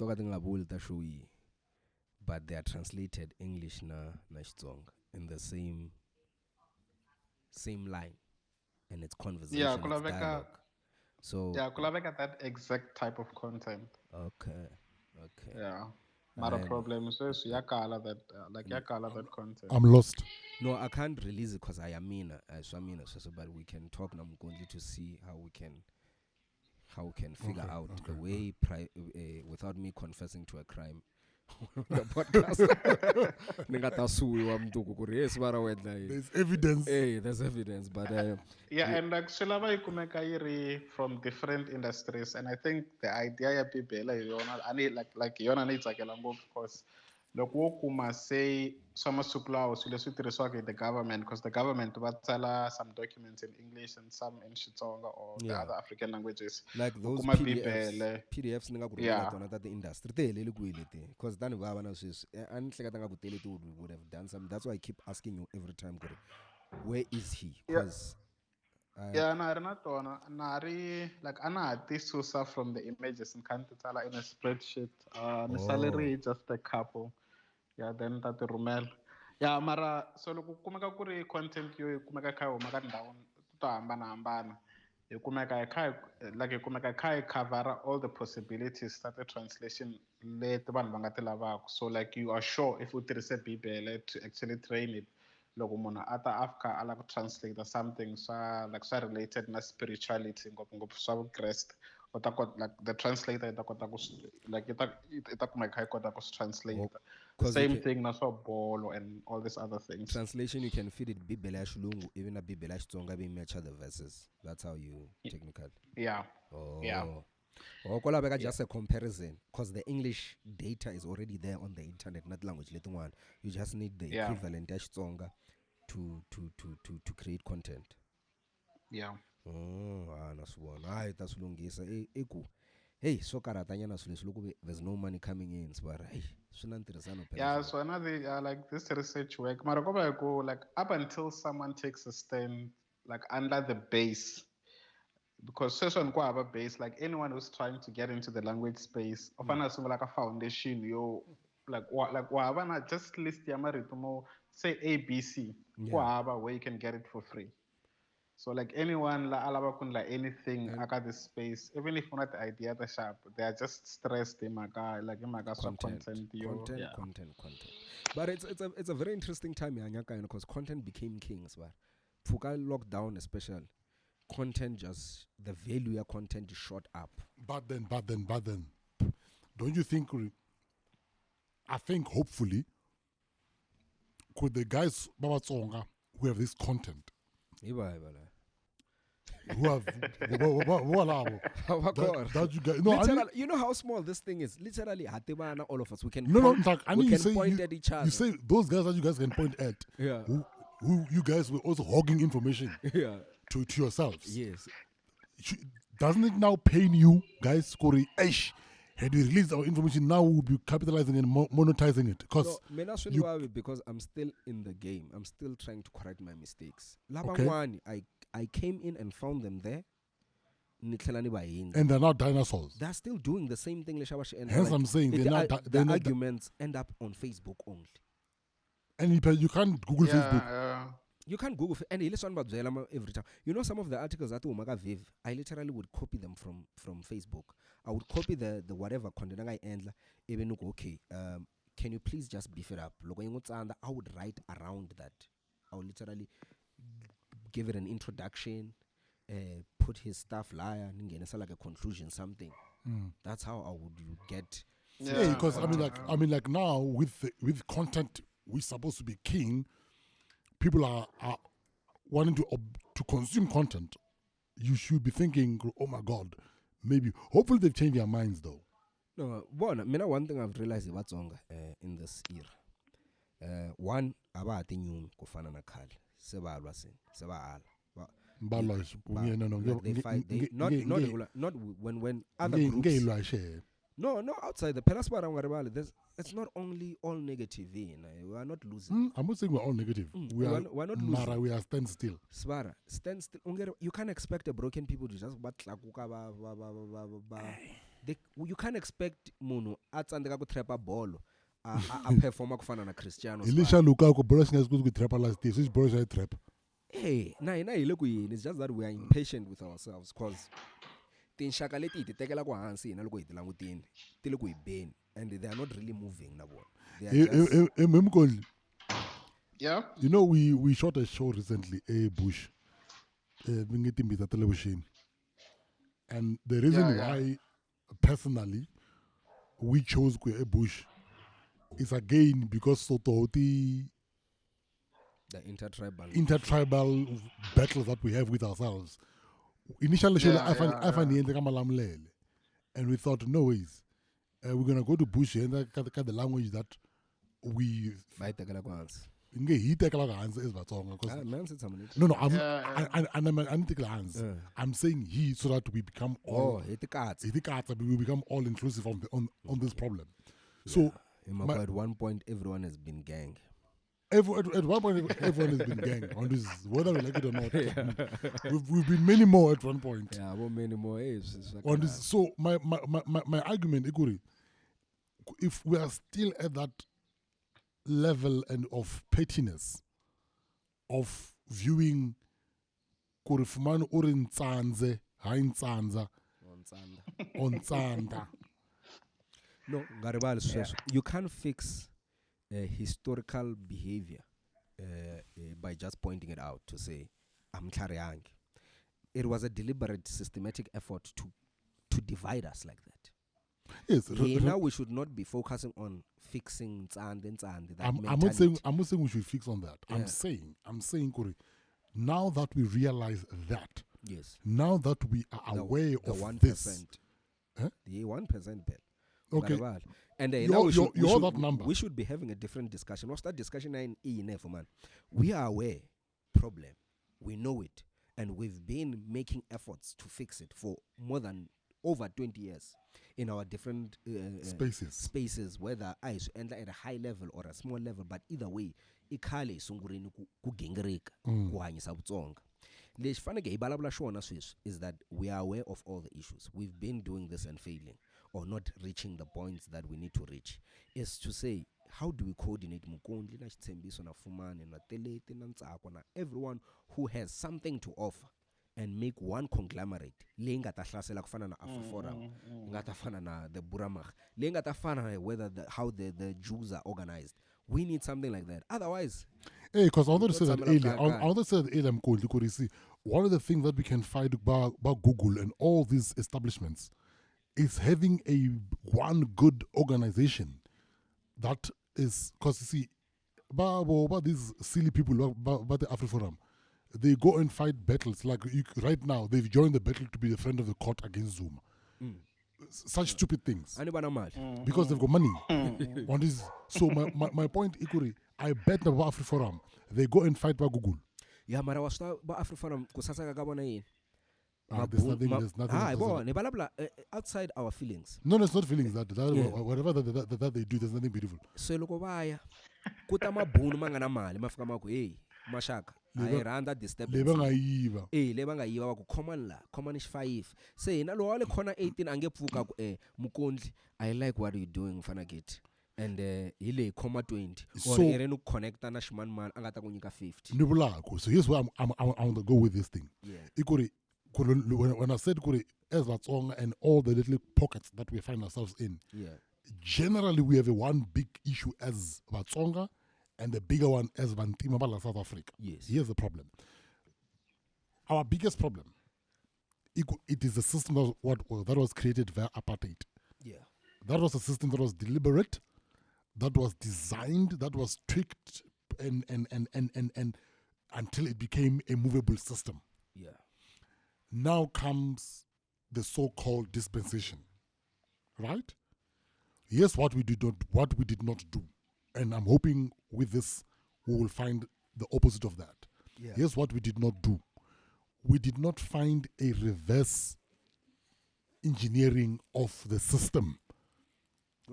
but they are translated English na Xitsonga in the same line, and it's conversation, it's dialogue. So
kulaveka that exact type of content.
Okay.
Yeah, not a problem. So yakala that content.
I'm lost.
No, I can't release it because I am but we can talk now to see how we can figure out the way without me confessing to a crime on the podcast.
There's evidence.
Hey, there's evidence, but
and actually from different industries, and I think the idea people like yona needs like because loko kuma say some supply the government, because the government will tell some documents in English and some in Xitsonga or the other African languages.
Like those PDFs that the industry because then we would have done some. That's why I keep asking you every time, where is he? Because
like Susa from the images in Kantitala in a spreadsheet. The salary is just a couple. Yeah, then that the rumel. Yeah, mara so loko kumeka kuri content yo kumeka kai huma ka ndhawu to hambana. Kumeka kai cover all the possibilities that the translation leti vanhu va nga ti lavaka. So like you are sure if you tirhise Bibele to actually train it. Loko munhu ata after ala ku translate something swa related na spirituality ngopfungopfu swa vukreste, like the translator ita kota ku like ita kumeka kai kota ku translate. Same thing na swa bolo and all these other things.
Translation, you can feed it Bibele ya Xilungu, even a Bibele ya Xitsonga be match the verses. That's how you technical.
Yeah.
Just a comparison, because the English data is already there on the internet, not language little one. You just need the equivalent ya Xitsonga to create content.
Yeah.
That's one. That's lungisa. hey, so karatanyana swilo there's no money coming in, so hey,
Yeah, so another like this research work, Marakoba go like up until someone takes a stand like under the base. Because session ko aba base, like anyone who's trying to get into the language space, often assume like a foundation, yo like what just list yamarito mo say ABC, where you can get it for free. So like anyone la alaba kun like anything aka this space, even if not the idea the sharp, they are just stressed in like in content,
content. But it's a very interesting time because content became kings, but Fuka lockdown especially, content just the value of content shot up.
But then, don't you think? I think hopefully, could the guys Baba Tsonga who have this content, who have that you guys, no,
you know how small this thing is. Literally, all of us we can
point
at each other.
You say those guys that you guys can point at, who you guys were also hogging information, to yourselves.
Yes.
Doesn't it now pain you guys, Corey? Had we released our information, now we would be capitalizing and monetizing it.
Because I'm still in the game. I'm still trying to correct my mistakes.
Okay.
I came in and found them there.
And they're not dinosaurs.
They're still doing the same thing.
Hence, I'm saying
the arguments end up on Facebook only.
And you can't Google Facebook.
You can't Google and listen about Zelama every time. You know some of the articles that Umaga Viv, I literally would copy them from Facebook. I would copy the whatever content I end even look okay. Can you please just beef it up? I would write around that. I would literally give it an introduction, put his stuff liar, and like a conclusion, something. That's how I would get.
Yeah, because I mean like now with content we're supposed to be king. People are wanting to consume content. You should be thinking, oh my God, maybe. Hopefully they've changed their minds though.
No, one thing I've realized about Tsonga in this era. One, about the new kufana na kali. Seba alwasin, seba al.
They
fight. Not when other groups. No, outside the Pelaspa, it's not only all negative. We are not losing.
I'm not saying we're all negative. We're not losing. We are stand still.
Stand still. You can't expect a broken people to just you can't expect Munu at and the trap ball. A performer kufana na Cristiano.
Elisha Lukaku Borussia is good with trap last day. Which Borussia trap?
Hey, it's just that we are impatient with ourselves because shakaleti tekela kwa hansi na loko itilangutini tiloko ibeni and they are not really moving na bona.
Yeah.
You know we shot a show recently, a Bush, Bingitimbi television, and the reason why personally we chose a Bush is again because the intertribal battles that we have with ourselves. Initially, I find and we thought, no ways, we're gonna go to Bush and the language that we. No, I'm saying he so that we become all. We become all inclusive on this problem. So
at one point, everyone has been gang.
At one point, everyone has been gang on this, whether we like it or not. We've been many more at one point.
Yeah, many more
on this. So my argument, Ikuri, if we are still at that level and of pettiness, of viewing Kurifumano Urin Tsanze, Hain Tsanza, on Tsanda.
No, Garibal, you can't fix historical behavior by just pointing it out to say I'm Kariang. It was a deliberate systematic effort to divide us like that.
Yes.
Now we should not be focusing on fixing and
I'm not saying we should fix on that. Yeah. I'm saying Kuri, now that we realize that,
yes,
now that we are aware of
1%,
this,
the 1% bet.
Okay.
And
that number.
We should be having a different discussion. What's that discussion in ENF, man? We are aware, problem. We know it. And we've been making efforts to fix it for more than over 20 years in our different
Spaces,
whether I enter at a high level or a small level, but either way, ikhale sungureni ku gengereka ku hanyisa vutsonga. Lexi faneke hi vulavula xona sweswi is that we are aware of all the issues. We've been doing this and failing or not reaching the points that we need to reach. Is to say, how do we coordinate Mukondli na Xitsembiso na Fumane na Teleti na Ntsako na everyone who has something to offer and make one conglomerate le nga ta hlasela ku fana na Afriforum, nga ta fana na the Buramag, le nga ta fana whether how the Jews are organized. We need something like that. Otherwise,
hey, because I wanted to say that earlier. I wanted to say that earlier, Mukondleteri, see, one of the things that we can find about Google and all these establishments is having one good organization that is, because you see, about these silly people about the Afriforum, they go and fight battles. Like right now, they've joined the battle to be the friend of the court against Zuma. Such stupid things. Because they've got money. One is, so my point, Ikuri, I bet about Afriforum, they go and fight by Google.
Yeah, but I was about Afriforum, kusasa kagabona yini.
There's nothing.
Outside our feelings.
No, it's not feelings. Whatever that they do, there's nothing beautiful.
So loko baya kuta mabhunu mangana mali mafika mako hey mashaka ayiranda disturbance leba ngayiva wa ku common la common is 5 say na lo wale khona 18 angepfuka ku Mukondli I like what you doing mfana get and ile comma 20 or erenu connecta na shman man angata kunyika 50
nibulako. So here's where I want to go with this thing. Ikuri, when I said Kuri, as Tsonga and all the little pockets that we find ourselves in, generally we have one big issue as Tsonga and the bigger one as Bantimabala, South Africa.
Yes.
Here's the problem. Our biggest problem, it is a system that was created via apartheid.
Yeah.
That was a system that was deliberate, that was designed, that was tricked and until it became a movable system.
Yeah.
Now comes the so-called dispensation, right? Here's what we did not do, and I'm hoping with this we will find the opposite of that.
Yeah.
Here's what we did not do: we did not find a reverse engineering of the system.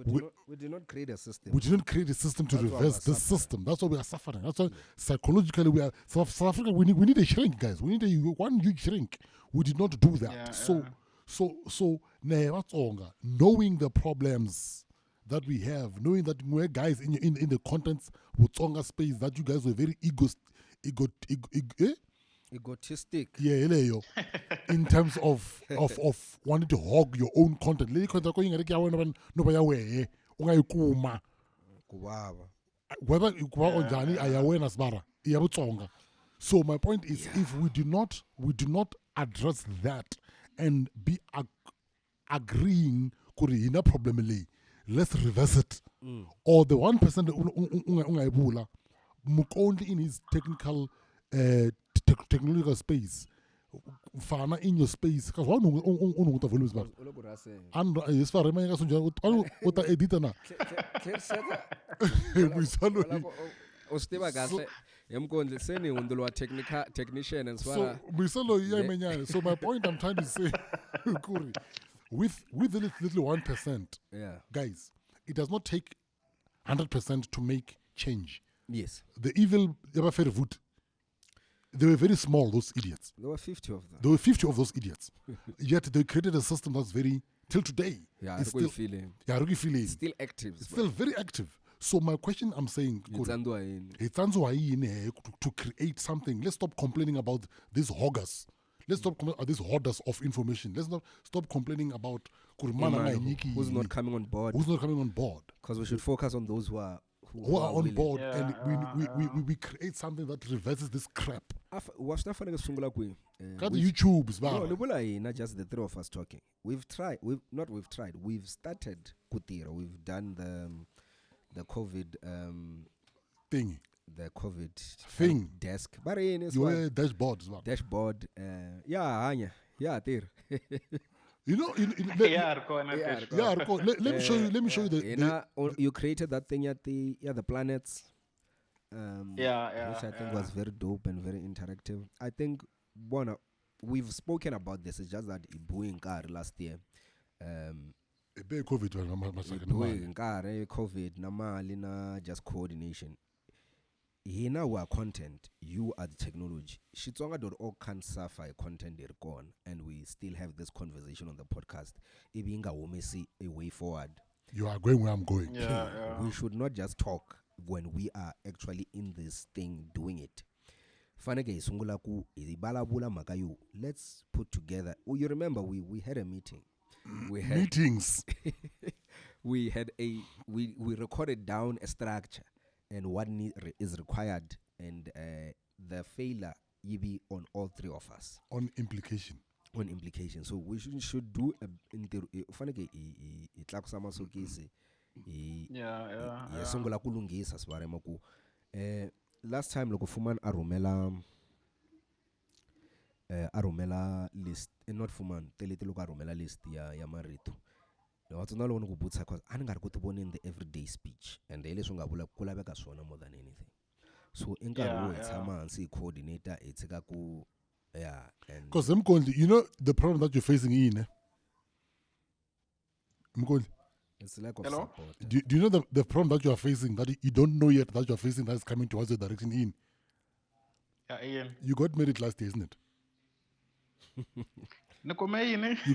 We did not create a system.
We didn't create a system to reverse the system. That's why we are suffering. That's why psychologically we are South Africa. We need a shrink, guys. We need one huge shrink. We did not do that. So Tsonga, knowing the problems that we have, knowing that we're guys in the contents with Tsonga space, that you guys were very
egotistic.
Yeah, in terms of wanting to hog your own content. Whether so my point is, if we do not address that and be agreeing kurina problem, let's reverse it. Or the 1% Mukondli in his technical technological space, fana in your space, because one the volumes back. And as far as uta editor na.
Technician and
so my point I'm trying to say, Kuri, with the little 1%, guys, it does not take 100% to make change.
Yes.
The evil ever fair vote. They were very small, those idiots.
There were 50 of them.
There were 50 of those idiots. Yet they created a system that's very, till today.
It's still feeling.
Still
active.
Still very active. So my question I'm saying, to create something. Let's stop complaining about these hoggers. Let's stop complaining about these hoarders of information. Let's not stop complaining about
who's not coming on board.
Because
we should focus on those who are
on board, and we create something that reverses this crap. YouTube's
not just the three of us talking. We've started Kutira. We've done the COVID
thing.
The COVID
thing
desk.
Dashboard. Let me show you. Let me show you
you created that thing at the planets. Which I think was very dope and very interactive. I think we've spoken about this. It's just that Ibuing last year.
COVID
COVID, Namalina, just coordination. Here now we are content, you are the technology. Xitsonga.org can't suffer content they're gone, and we still have this conversation on the podcast. Ibinga womesi a way forward.
You are going where I'm going.
We should not just talk when we are actually in this thing doing it. Faneke sungulaku ibalabula makayu. Let's put together. Oh, you remember we had a meeting. We had
meetings.
we recorded down a structure and what is required, and the failure be on all three of us.
On implication.
So we should do a last time loko Fuman aromela list, not Fuman telete loko aromela list ya marito. What's not one kubutsa cause I got to go in the everyday speech, and the lesson gabula kulabeka sona more than anything. So in it's a coordinator, it's a gaku. Yeah, and
because you know the problem that you're facing in.
It's lack of support.
Do you know the problem that you are facing that you don't know yet that you are facing that is coming towards the direction in?
Yeah, Ian.
You got married last year, isn't it?
You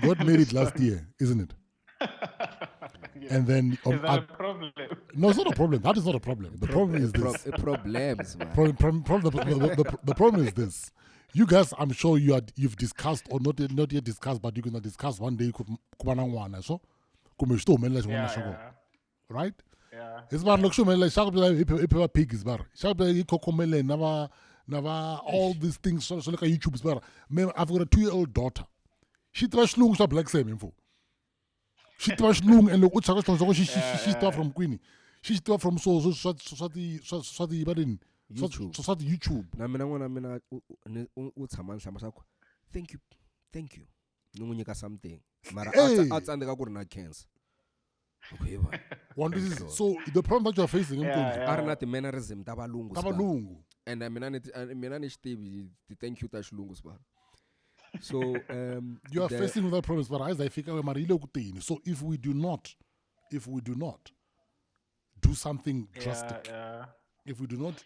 got married last year, isn't it?
Yeah.
And then
is that a problem?
No, it's not a problem. That is not a problem. The problem is this.
Problems, man.
The problem is this. You guys, I'm sure you've discussed or not yet discussed, but you're gonna discuss one day. So, right?
Yeah.
It's about like pigs, never all these things. So like YouTube is better. I've got a 2-year-old daughter. She trash lung so black same info. She trash lung and look what she start from Queenie. She start from YouTube.
Thank you. Numunyika something. Mara
Hey.
outside the gakuna cancer. Okay,
So the problem that you're facing,
are not the mannerism
Tabalungu.
and I mean thank you tashlungus bar. So
You are facing that problem, but as I figure so if we do not do something drastic, if we do not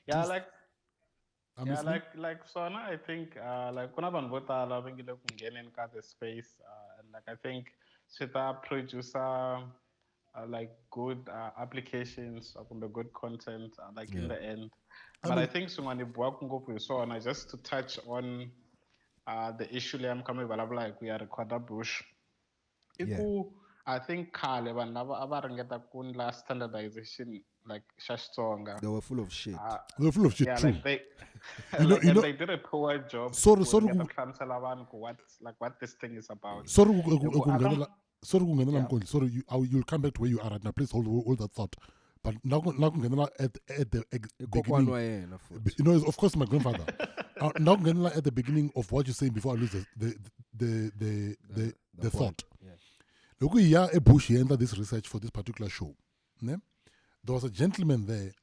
like Sona, I think like kuna vanhu vo tala va ngile ku ngheneni ka the space and like I think swi ta producer like good applications or good content like in the end. But I think swin'wana boaka ngopfu hi swona just to touch on the issue leyi I'm coming like we are recorder bush. I think khale vanhu lava a va ringeta ku endla standardization like xa Xitsonga.
They were full of shit.
They were full of shit.
Yeah,
True.
like they,
they
did a poor job.
Sorry,
what this thing is about.
Sorry, you'll come back to where you are right now. Please hold that thought. But now at the beginning, you know, of course, my grandfather. Now at the beginning of what you're saying before I lose the thought. Look, a bush entered this research for this particular show. Ne? There was a gentleman there,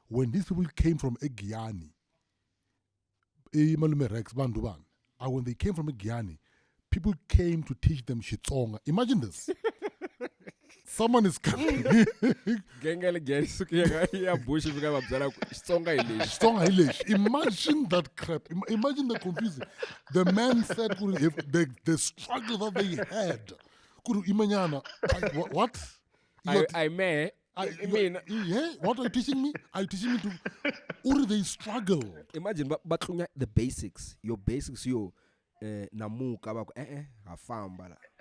when these people came from Egiani, when they came from Egiani, people came to teach them Xitsonga. Imagine this. Someone is coming. Imagine that crap. Imagine the confusion. The man said the struggle that they had. What?
I mean,
what are you teaching me? Are you teaching me to? Or they struggle.
Imagine, but the basics. Your basics, namuka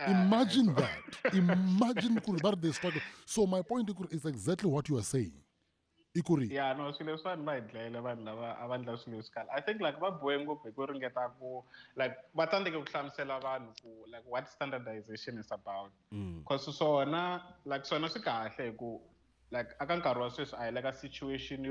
imagine that. Imagine they struggle. So my point is exactly what you are saying.
Yeah, no, I think like like like what standardization is about. Because like I can like a situation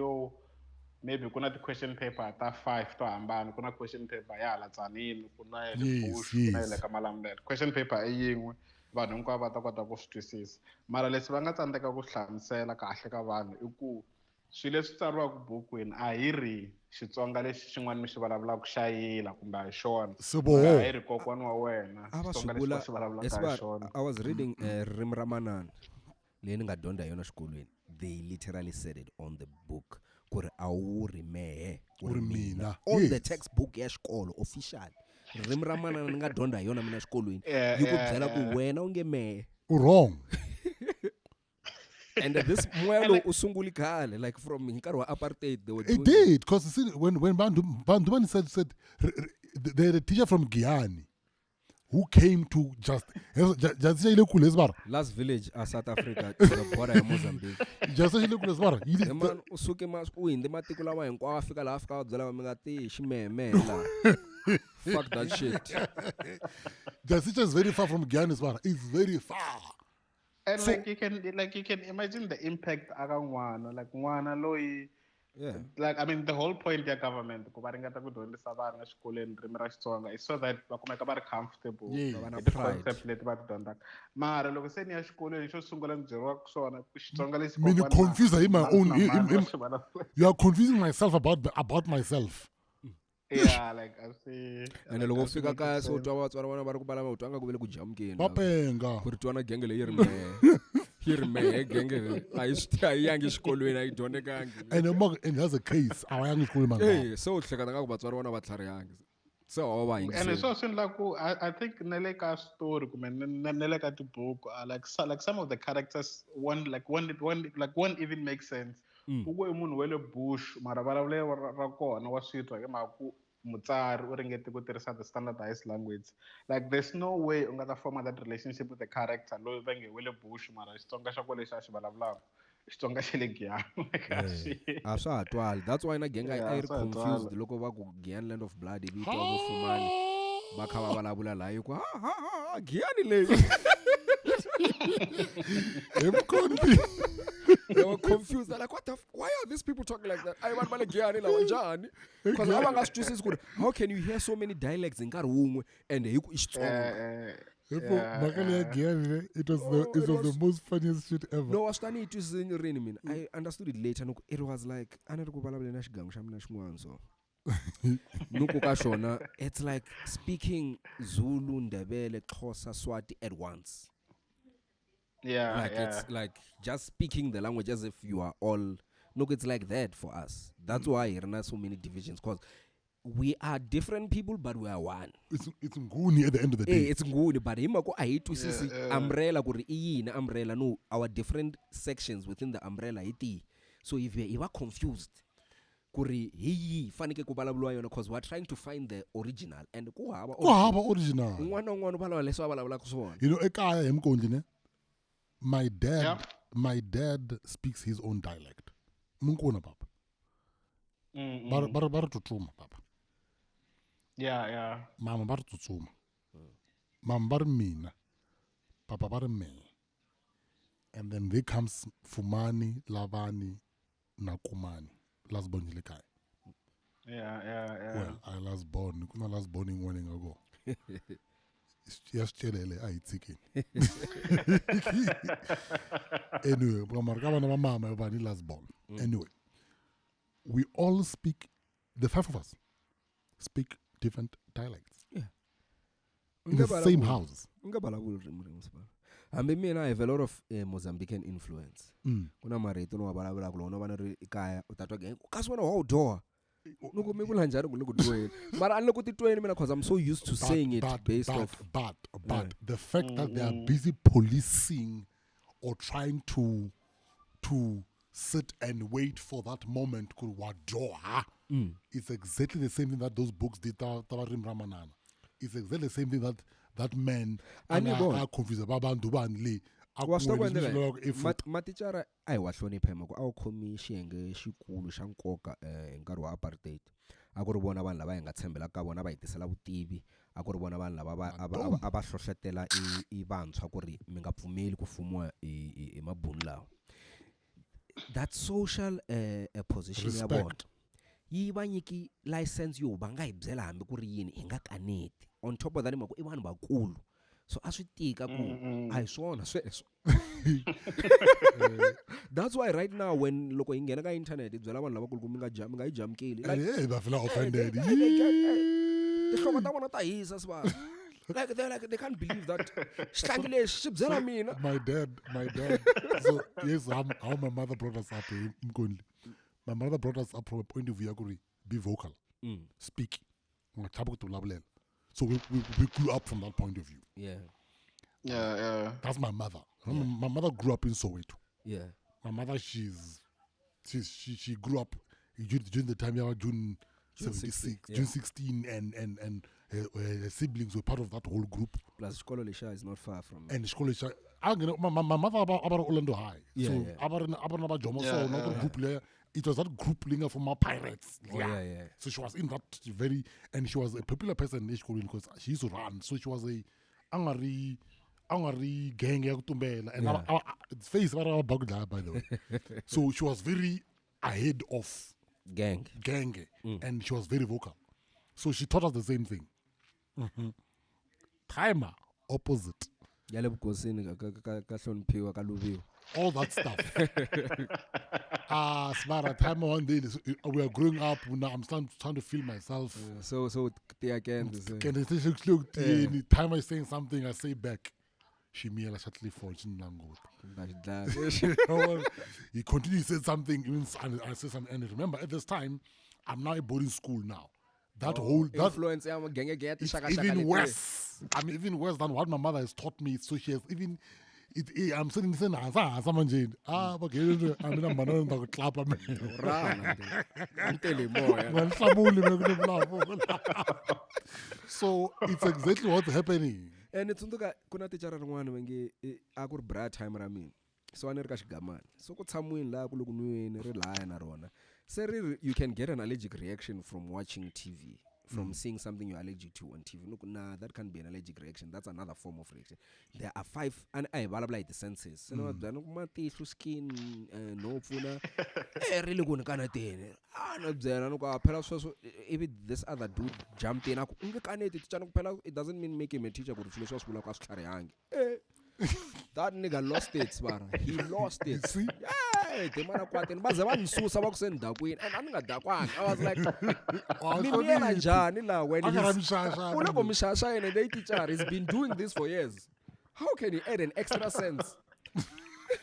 maybe kuna the question paper at 5 to ambani kuna question paper ya latsanini kuna like malambe question paper yin'we vanhu hinkwavo va ta kota ku swi twisisa mara leswi va nga tsandzeka ku hlamusela kahle ka vanhu i ku swilo leswi tsariwaka bukwini a hi ri Xitsonga lexi xin'wana mi xi vulavulaka xa yila kumbe a hi xona
Swiboho.
a hi ri kokwana wa wena Xitsonga lexi va xi vulavulaka a hi xona.
I was reading ririmi ra manana leyi ni nga dyondza yona xikolweni. They literally said it on the book ku ri a wu ri mehe u ri mina on the textbook ya xikolo official. Ririmi ra manana ni nga dyondza hi yona mina xikolweni yi ku byela ku wena u nge mehe.
Wrong.
And this mwelo usunguli khale, like from nkarhi wa apartheid they were doing
It did, because when Bandumani said they had a teacher from Guyana who came to just
last village South Africa to the border ya Mozambique.
The
man usuke u hindi matiko lawa hinkwawo a fika laha fika va byela mi nga ti ximeme la. Fuck that shit.
The teacher is very far from Guyana. It's very far.
And so, you can imagine the impact aka n'wana, like n'wana loyi.
Yeah.
Like I mean the whole point ya government ku va ringeta ku dyondzisa vana exikolweni ririmi ra Xitsonga is so that va kumeka va ri comfortable
na
concept leti va ti dyondzaka. Mara loko se ni ya xikolweni xo sungula ni byeriwaka swona Xitsonga lexi
you confuse in my own. You are confusing myself about myself.
Yeah, like I see.
And loko fika kaya so twa vatswari vana va ri ku balama u twanga ku vele ku jamukeni.
Va penga.
Ku ri twana genge leyi ri mehe. Yi ri mehe genge leyi. A yi yangi xikolweni a yi dyondekangi.
And there's a case. A yangi xikolweni manga.
Hey, so u hleketa nga ku vatswari vana va tlharihangi. So a va yingiseli.
And so soon like I think nele ka story kumbe nele ka tibuku like some of the characters one even makes sense. Ugo I munhu wele bush mara vulavulelo ra kona wa switwa hi mhaku mutsari u ringete ku tirhisa the standardized language. Like there's no way u nga ta form that relationship with the character loyi va nge wele bush mara Xitsonga xa kwale xa xi vulavulaka Xitsonga xa le Giyani.
A swa ha twali. That's why na genge a yi ri confused loko va ku Giyani land of blood ivi twa vo Fumani va kha va vulavula laha yi ku ha Giyani leyi. They were confused. They're like, why are these people talking like that? I want to Giyani la wanjani. Because how can you hear so many dialects in Karumwe and you Xitsonga?
It was the most funniest shit ever.
No, I studied it was in Rini. I understood it later. It was like it's like speaking Zulu, Ndebele, Xhosa, Swati at once.
Yeah,
It's like just speaking the language as if you are all. Look, it's like that for us. That's why there are so many divisions, because we are different people, but we are one.
It's nguni at the end of the day.
It's nguni, but I hate to see umbrella umbrella. No, our different sections within the umbrella. So if you are confused, because we're trying to find the original and
original. You know, ekaya emkondine. My dad speaks his own dialect. Munkona papa. Bar tutsuma papa.
Yeah.
Mama bar tutsuma. Mama bar mina. Papa bar me. And then there comes Fumani, Lavani, Nakumani. Last born Jilikai.
Yeah.
Well, I last born in 1 year ago. Yes, it's chicken. Anyway, anyway, we all speak, the 5 of us speak different dialects.
Yeah.
In the same house.
I mean, I have a lot of Mozambican influence. Kuna marito no balabala kulo no bana ri ikaya utatwa ge ukaswana wa udoa. Nuko mebula njalo kulo kudwele. Mara anlo kuti twele mina because I'm so used to saying it based off.
But the fact that they are busy policing or trying to sit and wait for that moment could wadoa. It's exactly the same thing that those books did Tawarim Ramanana. It's exactly the same thing that man are confused about Bandubanli.
Matichara ai wa hlonipha mako a u khomi xiyenge xikulu xa nkoka nkarhi wa apartheid a ku ri vona vanhu lava hi nga tshembela ka vona va hi tisela vutivi a ku ri vona vanhu lava a va hlohlotela i vantshwa ku ri mi nga pfumeli ku fumiwa hi mabuni lawa. That social position ya vona yi va nyiki license yo va nga hi byela hambi ku ri yini hi nga kaneti. On top of that mako i vanhu vakulu. so a swi tika ku a hi swona sweswo. That's why right now when loko hi nghena ka internet hi byela vanhu lavakulu ku mi nga yi jamkeli
Hey, I feel offended.
tihloko ta vona ta hisa sibara. Like they can't believe that xihlangi lexi xi byela mina.
My dad. So yes, how my mother brought us up, Mukondli. My mother brought us up from a point of view, be vocal, speak. So we grew up from that point of view.
Yeah.
That's my mother. My mother grew up in Soweto.
Yeah.
My mother, she grew up during the time June 76, June 16, and her siblings were part of that whole group.
Plus, Shkolo Lisha is not far from.
And Shkolo Lisha, my mother about Orlando High.
Yeah,
so
yeah.
about Jomo, so not a group layer. It was that group linger for my pirates.
Yeah.
So she was in that and she was a popular person in Shkolo because she used to run. So she was a angry gang Dumela, and it's face about Bagda, by the way. So she was very ahead of
gang,
and she was very vocal. So she taught us the same thing. Timer, opposite. All that stuff. Smart. Timer one day, we are growing up. Now I'm trying to feel myself.
So they again.
Timer is saying something, I say back. She made a shortly for he continued to say something, and I said something. And remember, at this time, I'm now in boarding school now. That
influence
it's even worse. I'm even worse than what my mother has taught me. So she has even I'm saying someone said, but I'm in a man that clap at me.
I'm telling more.
So it's exactly what's happening.
And it's kuna teacher rin'wana wenge a ku ri bra time ra mina. So a ni ri ka xigamani. So ku tshamweni la ku loko nweni ri laya na rona. Se you can get an allergic reaction from watching TV. From seeing something you're allergic to on TV. Look, nah, that can't be an allergic reaction. That's another form of reaction. There are 5, and I like the senses. You know, through skin, no funa. Really going to if this other dude jumped in, it doesn't mean make him a teacher. That nigga lost it, Spara. He lost it. See? Hey, the man and I was like, when the teacher has been doing this for years. How can you add an extra sense?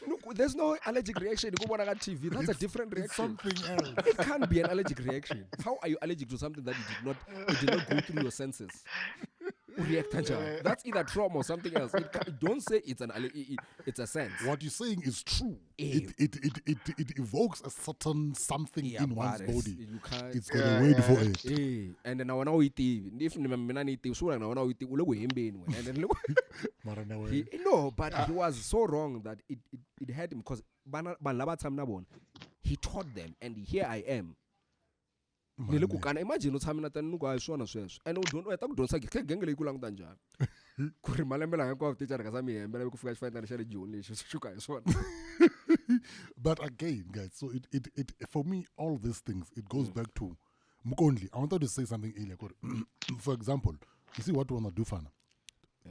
Look, there's no allergic reaction. You go on TV. That's a different reaction.
Something else.
It can't be an allergic reaction. How are you allergic to something that you did not go through your senses? That's either trauma or something else. Don't say it's a sense.
What you're saying is true. It evokes a certain something in one's body. It's got a word for it.
And then I want to eat. If you no, but he was so wrong that it had him because he taught them, and here I am. Imagine what's happening at the Nuga Shona Swesh. And don't say, Gangly Kulang Danja.
But again, guys, so it for me, all these things, it goes back to Mukondli. I wanted to say something earlier. For example, you see what we want to do, Fana?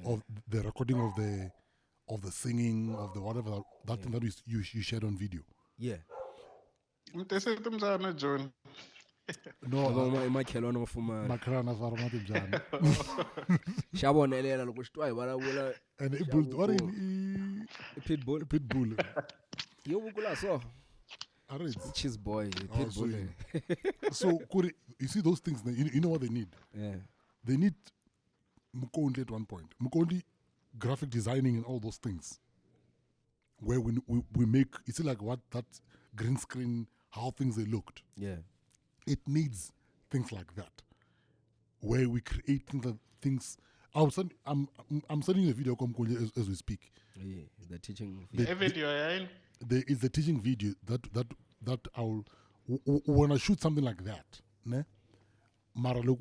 Of the recording of the singing, of the whatever, that thing that you shared on video.
Yeah.
John.
No,
my kelon of my
Makrana Varamatim Jan.
Shabon Ella Lushtua,
And it built what in Pitbull.
You saw cheese boy, Pitbull.
So, you see those things, you know what they need?
Yeah.
They need Mukondli at one point. Mukondli graphic designing and all those things. Where we make, it's like what that green screen, how things they looked.
Yeah.
It needs things like that, where we create things. I'm sending you a video as we speak.
Yeah, the teaching
video.
There is a teaching video that I'll when I shoot something like that. Ne? Mara look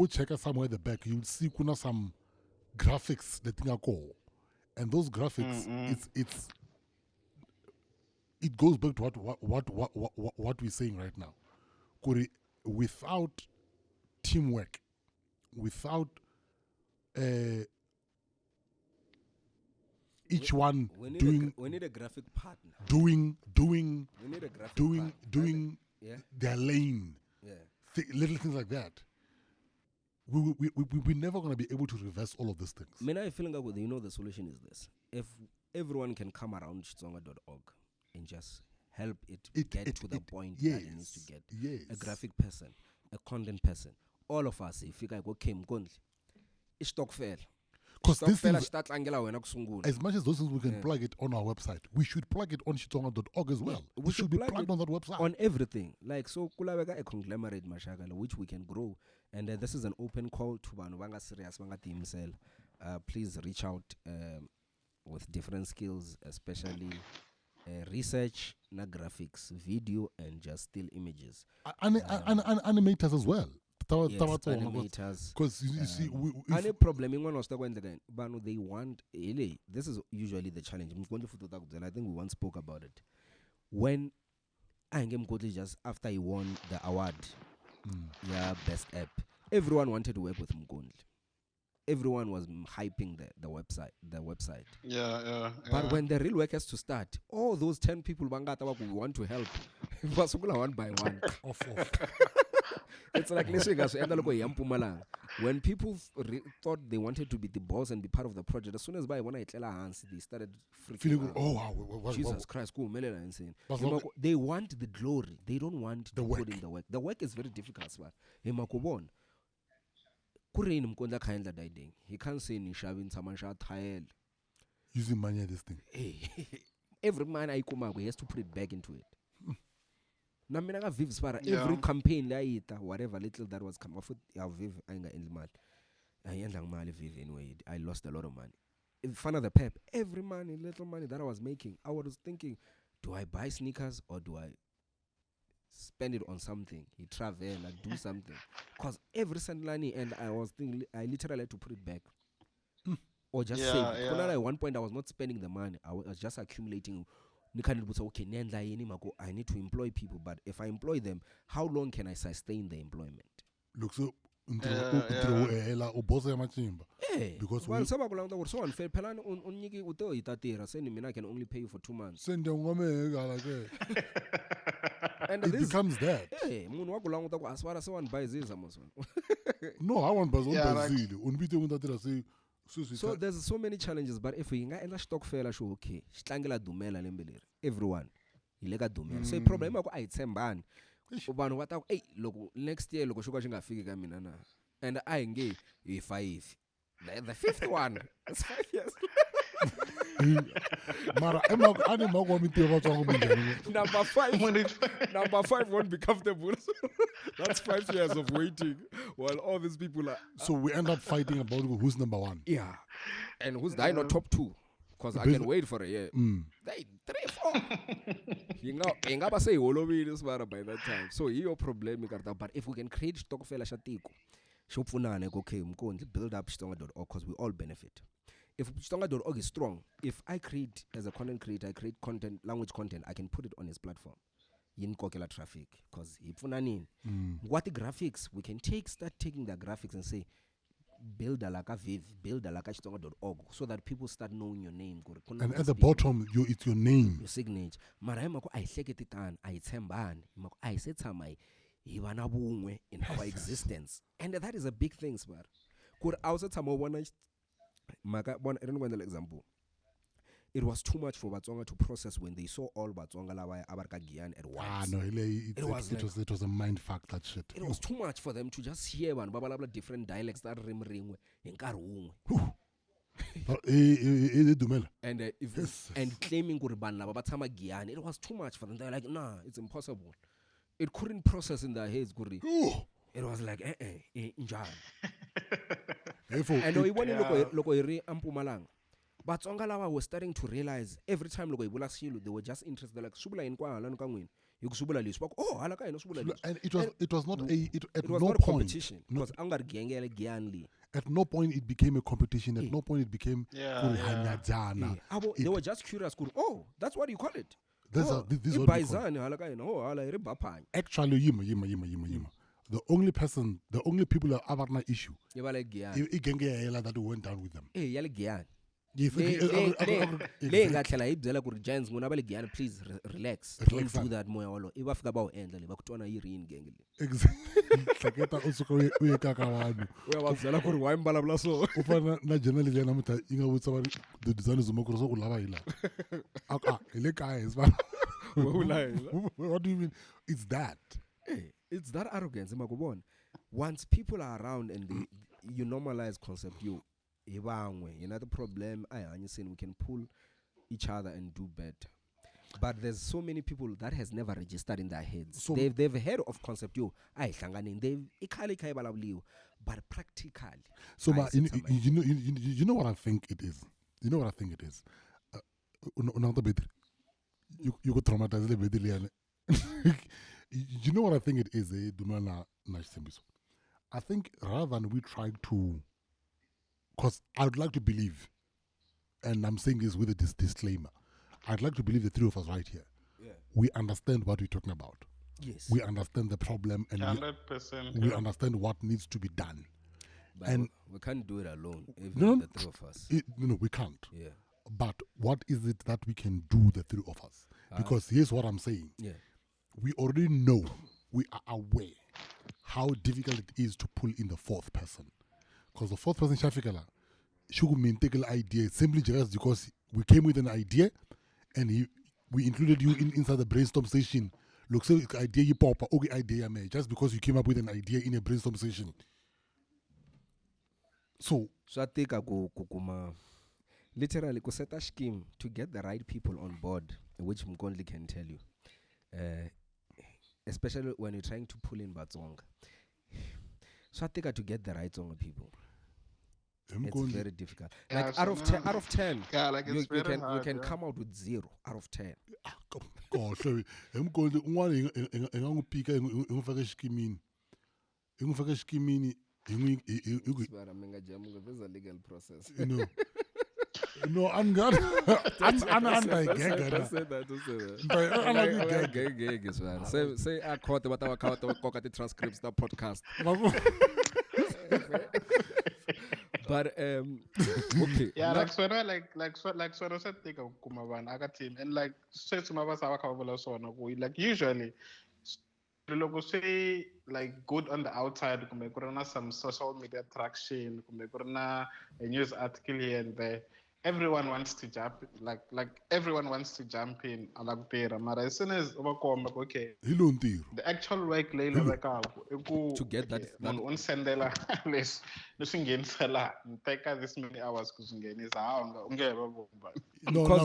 check out somewhere at the back. You'll see kuna some graphics that thing are called, and those graphics it goes back to what we're saying right now. Without teamwork, without each one
We need a graphic partner.
doing
We need a graphic partner. Yeah.
their lane,
Yeah.
little things like that. We're never going to be able to reverse all of these things.
I feeling like the solution is this. If everyone can come around Xitsonga.org and just help it get to the point that it needs to get.
Yes.
A graphic person, a content person, all of us, if you guys go came it's stokvel.
Because this
Stokvel
is,
start angela wena kusungula.
as much as those things we can plug it on our website, we should plug it on Xitsonga.org as well.
We
It should
should
be
plug
plugged
it
on that website.
On everything. Like, so kulaweka a conglomerate mashakala which we can grow. And this is an open call to banu banga serious banga themselves. Please reach out with different skills, especially research, na graphics, video, and just still images.
Animators as well.
Yes, animators.
Because you see,
Any problem in one of the banu they want. This is usually the challenge. I think we once spoke about it. When Angem Kotli just after he won the award, best app, everyone wanted to work with Mukondleteri. Everyone was hyping the website.
Yeah.
But when the real work has to start, all those 10 people bangata we want to help, one by one.
off.
It's like when people thought they wanted to be the boss and be part of the project, as soon as they started freaking
Feeling,
out.
oh wow,
Jesus Christ, cool, insane.
That's not-
They want the glory. They don't want
The
to
work.
put in the work. The work is very difficult. Himakubon. Kurein mkonda kaenda daiding. He can't say nishavin samansha tired.
using money at this thing.
Every man I come he has to put it back into it. Naminaga Viv's para every campaign whatever little that was come off Viv ainga endmal. I endang mali Viv anyway. I lost a lot of money. In front of the pep, every money, little money that I was making, I was thinking, do I buy sneakers or do I spend it on something? He travel, like do something. Cause every Sandlani and I was thinking I literally had to put it back. Or just save. At one point I was not spending the money. I was just accumulating. I need to employ people, but if I employ them, how long can I sustain the employment?
Look, so because
well, so unfair. I can only pay you for 2 months.
and
And
it
this
becomes that.
Someone buys this.
No, I want
Yeah,
So there's so many challenges, but if we get stock fair, show okay, Stlangela Dumela Lembeler, everyone, Ilega Dumela. So the problem I ban. What hey, look, next year, look, Sugar figure minana. And I engage a 5. The 5th one, that's 5 years.
Mara,
Number 5 won't be comfortable. That's 5 years of waiting while all these people are.
So we end up fighting about who's number 1.
Yeah. And who's dying on top 2? Because I can wait for a year. They 3, 4. You never say all of it is by that time. So your problem, but if we can create stock fella shatiko, okay, build up Tsonga.org because we all benefit. If Tsonga.org is strong, if I create as a content creator, I create content, language content, I can put it on his platform. In Kokela traffic, because what the graphics we can start taking the graphics and say build a like a Viv, build a like a Tsonga.org so that people start knowing your name.
And at the bottom, it's your name.
Your signature. Marayamako I take it I temban, I said samai, Iwanabungwe in our existence. And that is a big thing, sir. Could I also tell one I don't want an example. It was too much for Batsonga to process when they saw all Batsonga Lawai Abarka Gian at once.
No, it was a mind fuck, that shit.
It was too much for them to just hear one different dialects that ring in Karung.
Dumela.
And and claiming Kurban Babatama Gian, it was too much for them. They're like, nah, it's impossible. It couldn't process in their heads, Guri. It was like, Njan. And we want to look at Ampumalang. But Tsonga was starting to realize every time they were just interested. Like Subula in Kwang, you Subula list. Oh, Alaka no Subula.
And it was not at no
not
point
competition. Because Angar Gianli.
At no point it became a competition. At no point it became
They were just curious. Oh, that's what you call it.
This is what we call it. Actually, the only people that have an issue,
You were like Gian.
that went down with them.
Hey, yale Gian.
Yes,
Giants please relax.
Relax,
Don't do that more. If after about end,
exactly. Ufana na journalist yana muta inga wutsa ba the designers umokoro so ulava ila. Ile guys man. What do you mean? It's that.
Hey, it's that arrogance, Makubon. Once people are around and you normalize concept, you know the problem. I'm saying we can pull each other and do better. But there's so many people that has never registered in their heads. So they've heard of concept you. But practically.
So you know what I think it is. You know what I think it is. You could traumatize the baby. You know what I think it is, Dumela. I think rather than we try to, because I'd like to believe, and I'm saying this with this disclaimer, I'd like to believe the three of us right here.
Yeah.
We understand what we're talking about.
Yes.
We understand the problem, and
100%.
we understand what needs to be done.
But
and
we can't do it alone, even the three of us.
No, we can't.
Yeah.
But what is it that we can do, the three of us? Because here's what I'm saying.
Yeah.
We already know, we are aware how difficult it is to pull in the fourth person. Because the fourth person, Shafikala, she could maintain an idea simply just because we came with an idea and we included you inside the brainstorm session. Look, so idea you pop, okay, idea, man, just because you came up with an idea in a brainstorm session. So
I think I go kukuma. Literally, to set a scheme to get the right people on board, which Mukondleteri can tell you, especially when you're trying to pull in Tsonga. So I think to get the right Tsonga people, it's very difficult.
Yeah,
Like
so
out of 10,
yeah, like it's
you
very hard,
can
yeah.
come out with 0 out of 10.
oh, sorry. I'm going to one pick
There's a legal process.
you know. No, I'm gonna. I'm
Say I caught what I caught the transcripts the podcast. But okay.
Yeah, like so I said take a kumaban aga team and like say some of us are like usually logo say like good on the outside some social media traction a news article here and there. Everyone wants to jump like everyone wants to jump in but as soon as okay the actual work
to get that
on sendela less take this many hours
because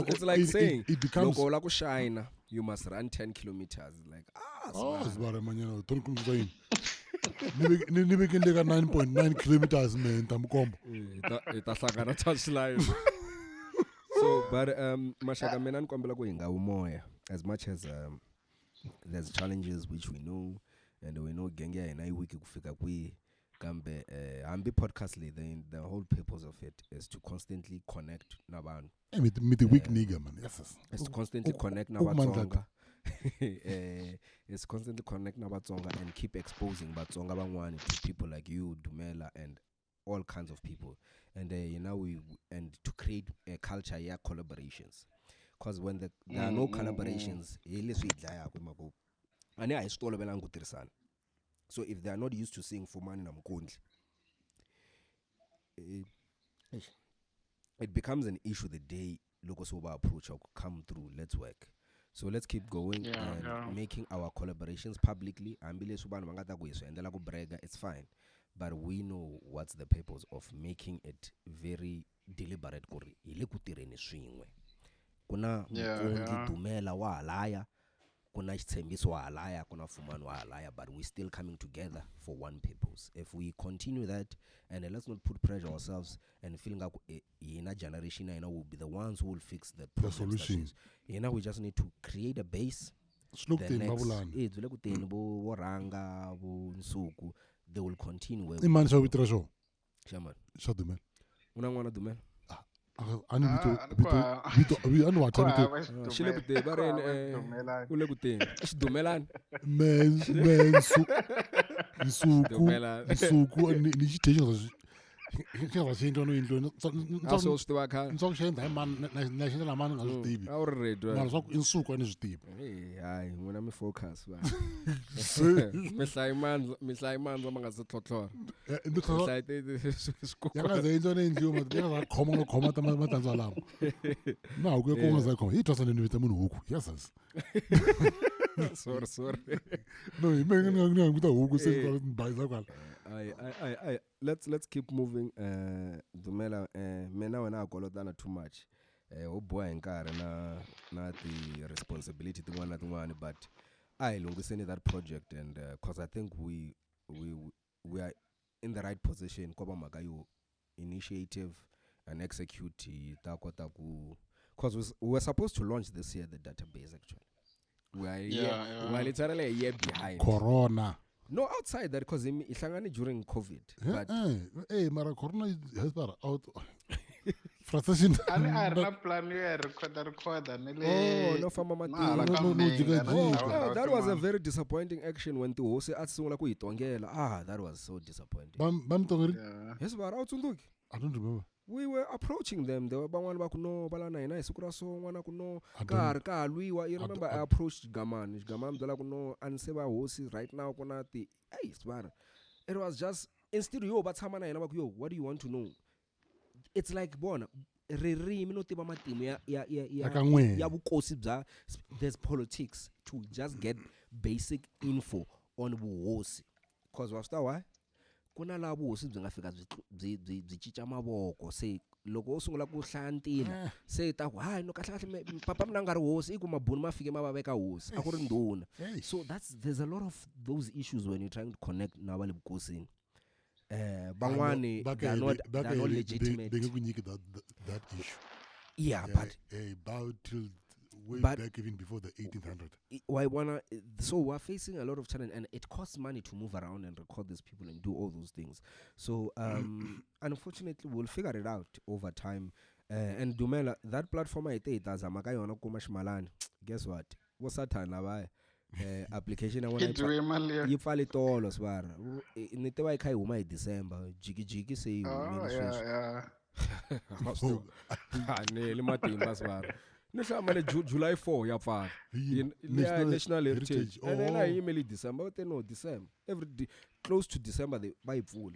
it's like saying
it becomes
logo shine you must run 10 kilometers like
it's about a man, don't come to Nibe can take 9.9 kilometers, man.
It touchline. So, but Mashaka Menan Kwambela going umoya as much as there's challenges which we know, and we know Gengia and I wiki kufika kwi kambe ambi podcast the whole purpose of it is to constantly connect naban.
Meet the weak nigga, man. Yes.
It's to constantly connect Tsonga. It's constantly connect Tsonga and keep exposing Tsonga bangwani to people like you, Dumela, and all kinds of people. And and to create a culture, collaborations. Because when there are no collaborations, so if they are not used to seeing Fumani na Mukondleteri, it becomes an issue the day Lokosoba approach or come through. Let's work. So let's keep going and making our collaborations publicly. It's fine. But we know what's the purpose of making it very deliberate. Kuna Dumela wa alaya, kuna Xitsonga wa alaya, kuna Fumani wa alaya, but we're still coming together for one purpose. If we continue that, and let's not put pressure on ourselves and feeling like in a generation, will be the ones who will fix the
solution.
We just need to create a base. They will continue.
Iman shall we treasure?
Shaman.
Shall Dumela.
Unangwana Dumela.
ani vito ani wa tani ko
Shile kute bare ule kute. Ish Dumelan.
men nsuku ni digitation Kaya shinto no indlo
Also stiwa kha.
ntsong shenda man na shinto la man ngazitibi
Already.
mara sok insuku ani zwitibi
Hey, hayi mina mi focus ba. Mihla imanzi mangasethothora.
yanga zento nendliwa manje yanga khoma ta matanzo lamo na uke konga za khoma ithwasa le nivita munhu huku yasas
Sorry.
no imenga ngikuta huku sengibayiza kwala
Let's keep moving. Dumela, mina wena akolotana too much. Uboya inkari na the responsibility tin'wana but I lungiseni that project and cause I think we are in the right position kwa mhaka yo initiative and execute ta kota ku cause we were supposed to launch this year the database actually. We are literally a year behind.
corona
No, outside that, because ihlangani during COVID. But
mara corona has been out frustration
ani a ri na plan yo ya recorder
no fama that was a very disappointing action when the hosi atsungula ku hitongela. That was so disappointing.
bam tongeri
Yes, but awutsunduki.
I don't remember.
We were approaching them. There were ban'wana va ku no bala na hina hi siku ra so n'wana ku no ka ha lwiwa. You remember I approached Gamani byela ku no a ni se va hosi right now ku na ti sibara. It was just instead yo va tshama na hina va ku yo what do you want to know? It's like bona ririmi no tiva matimu ya vukosi bya there's politics to just get basic info on vuhosi because wa swi why kuna la vuhosi byi nga fika byi cinca mavoko se loko u sungula ku hlaya ntila se ta ku hayi no kahle papa mina nga ri hosi i ku mabuni ma fike ma va veka hosi a ku ri ndhuna. So there's a lot of those issues when you're trying to connect na va le vukosini. Bangwani they're not legitimate.
That issue.
Yeah, but
about till way back even before the 1800s.
So we're facing a lot of challenge, and it costs money to move around and record these people and do all those things. So unfortunately, we'll figure it out over time. And Dumela, that platform I take as a makayona kumashimalani. Guess what? What's that time? Application I want to you file it all as well. Nitewa ikai uma in December. Jiki say July 4 ya far. National Heritage. And then I email it December. But no December. Every close to December they buy full.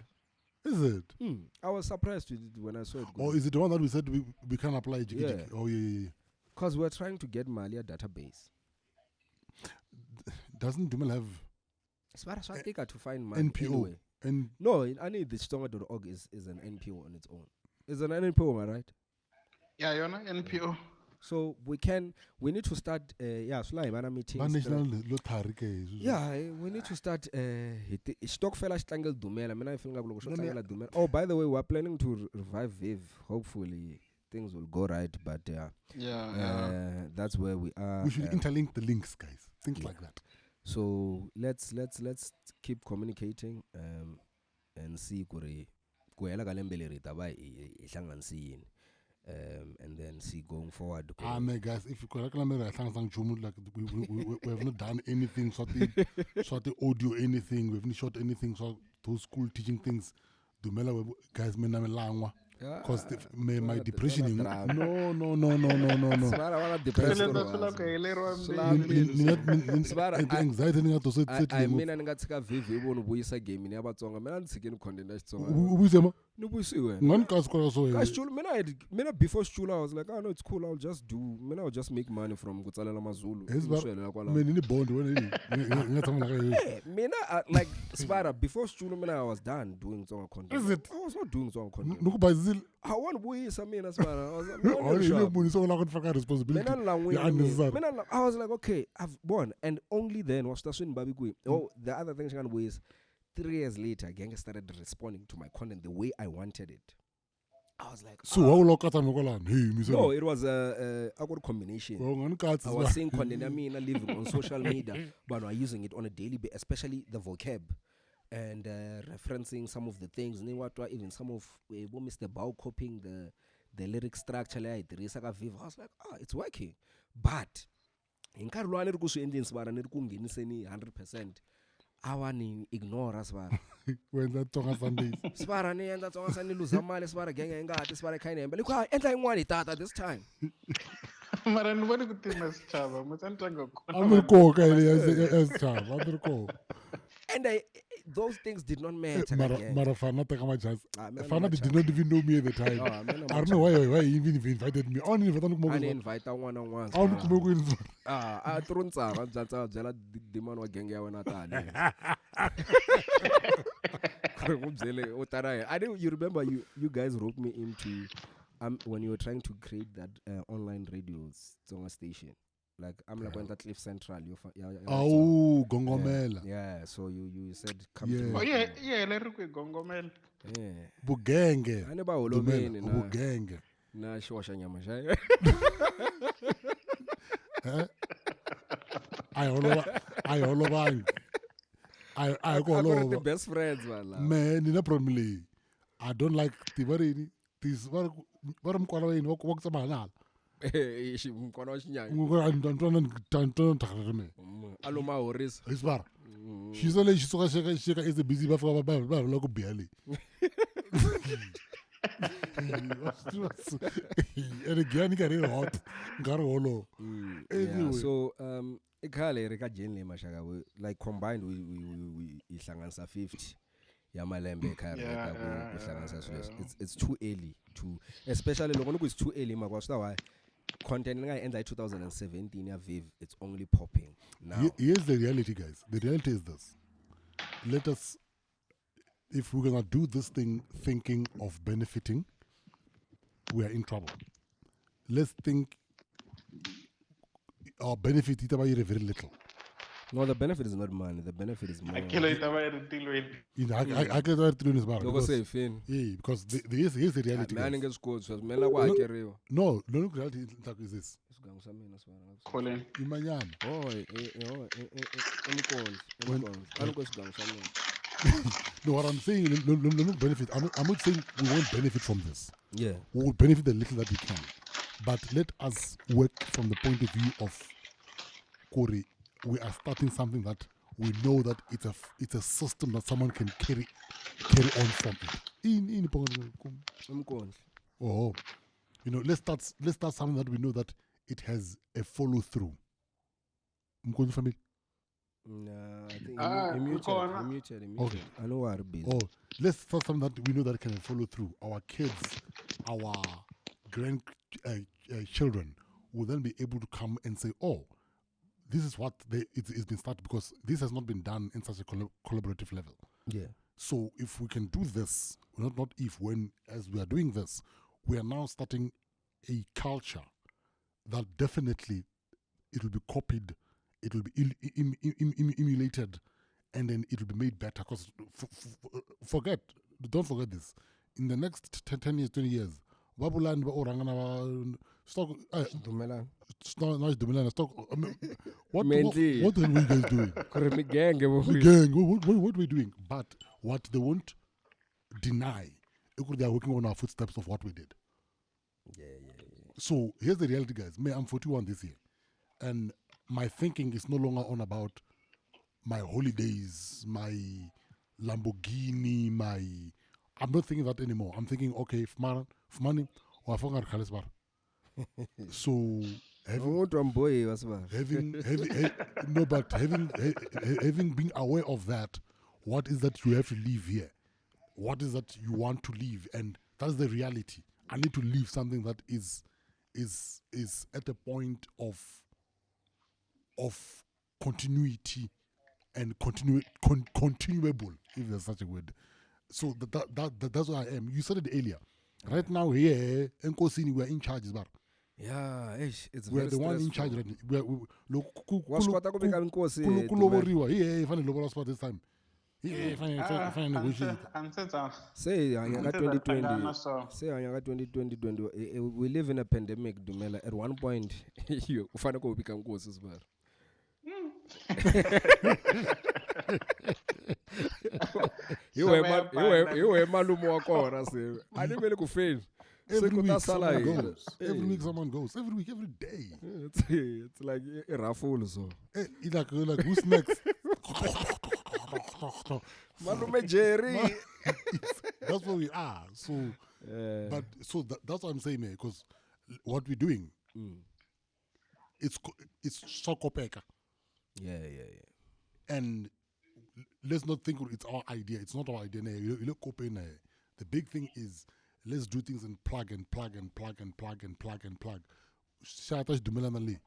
Is it?
I was surprised with it when I saw it.
Or is it the one that we said we can apply Jiki?
Yeah.
Oh yeah.
Because we're trying to get Malia database.
Doesn't Dumela have
as far as I think to find my
NPO?
Anyway.
And
no, I need the Tsonga.org is an NPO on its own. It's an NPO, am I right?
Yeah, you're not NPO.
So we need to start meetings.
national lottery.
Yeah, we need to start stock fella strangle Dumela. I feel like Dumela. Oh, by the way, we're planning to revive Viv. Hopefully things will go right, but that's where we are.
We should interlink the links, guys. Things like that.
So let's keep communicating and see and then see going forward.
Man, guys, if you like we have not done anything short the audio anything, we haven't shot anything so those school teaching things. Dumela guys because my depression no. Anxiety
I mean ngatsika vivi ibona ubuyisa game ni abatsonga mina nditsikeni content Xitsonga nubusiwe
ngani kasikolo so
mina before school I was like no it's cool I'll just make money from kutsalela mazulu
mina ni bond
mina like Spara before school I was done doing Tsonga content.
Is it?
I was not doing Tsonga content. I want to buyisa mina Spara I was like okay I've won and only then was Taswin Babigui. Oh the other thing was 3 years later Genge started responding to my content the way I wanted it. I was like
so how long
no it was a good combination. I was saying content living on social media but I'm using it on a daily basis, especially the vocab and referencing some of the things even some of Mr. Bao copying the lyric structure leyi a yi tirhisa ka Viva. I was like, it's working. But hi nkarhi lowu a ni ri ku swi endleni Sibara ni ri ku ngheniseni 100%. Awa ni ignore Sibara.
When that Tsonga Sundays.
Sibara ni endla Tsonga Sunday luza mali Sibara genge yi nga hati Sibara kha yi nembe. Liko endla yin'wana tata this time.
Mara ni voni ku tima Sichava, mo tsantanga kona.
I'm not cool, as child. I'm not cool.
And those things did not matter.
Mara Fana Takama Jazz.
Man,
Fana did not even know me at the time. I don't know why he even invited me. I didn't
invite one on one. I thrown some. I'm just a demon or gang when I don't. You remember you guys wrote me into when you were trying to create that online radio's Tsonga station. Like I'm like when that Cliff Central.
Gongomela.
Yeah. So you said come
Yeah.
to.
Oh yeah, let me Gongomela.
Yeah.
Bugenge.
I never ulomeni na.
Bugenge.
Na shosha nyama shaya.
I go
the best friends
man, in a problem. I don't like the very this what I'm calling walk some halal.
Aloma Horis.
Isbar. She's only she's is a busy buffer local barely. And again, he got it hot. Got all
yeah, so Ikale Rika Jenle Mashaga like combined we Islangansa 50. Yamalembe it's too early to especially Lokonuku is too early Magwasta why content ends like 2017 Viv it's only popping now.
Here's the reality, guys. The reality is this. Let us, if we're gonna do this thing thinking of benefiting, we are in trouble. Let's think our benefit is very little.
No, the benefit is not money. The benefit is more.
I can't
because here's the reality. No, reality is this.
Colin.
No, what I'm saying, no benefit. I'm not saying we won't benefit from this.
Yeah.
We will benefit the little that we can. But let us work from the point of view of Kori. We are starting something that we know that it's a system that someone can carry on from it. Let's start something that we know that it has a follow through. Family.
Nah, I think muted.
Okay.
I know what it is.
Oh, let's start something that we know that can follow through. Our kids, our grandchildren will then be able to come and say, "Oh, this is what it's been started," because this has not been done in such a collaborative level.
Yeah.
So if we can do this, when as we are doing this, we are now starting a culture that definitely it will be copied, it will be emulated, and then it will be made better. Because don't forget this. In the next 10 years, 20 years, Babuland stock
Dumela.
Dumela stock. What are we guys doing?
Gang.
What are we doing? But what they won't deny, they are working on our footsteps of what we did.
Yeah.
So here's the reality, guys. I'm 41 this year, and my thinking is no longer on about my holidays, my Lamborghini, I'm not thinking that anymore. I'm thinking, okay, money, or so having been aware of that, what is that you have to leave here? What is that you want to leave? And that's the reality. I need to leave something that is at a point of continuity and continuable, if there's such a word. So that's what I am. You said it earlier. Right now here, Nkosini, we are in charge, bar.
Yeah, it's
we are the one in charge right now. This time.
Say 2020. We live in a pandemic, Dumela. At one point, you find out become courses, but. You were malumo akona se. I didn't really go fail.
Every
Sekuta
week
sala
someone
hina.
goes. Every week someone goes. Every week, every day.
It's like a raffle so.
Like who's next?
Malume Jerry.
That's what we are. So, that's what I'm saying, man. Because what we're doing, it's Sokopeka.
Yeah.
And let's not think it's our idea. It's not our idea. You look open. The big thing is let's do things and plug and plug and plug and plug and plug and plug. Shatash Dumela Nali.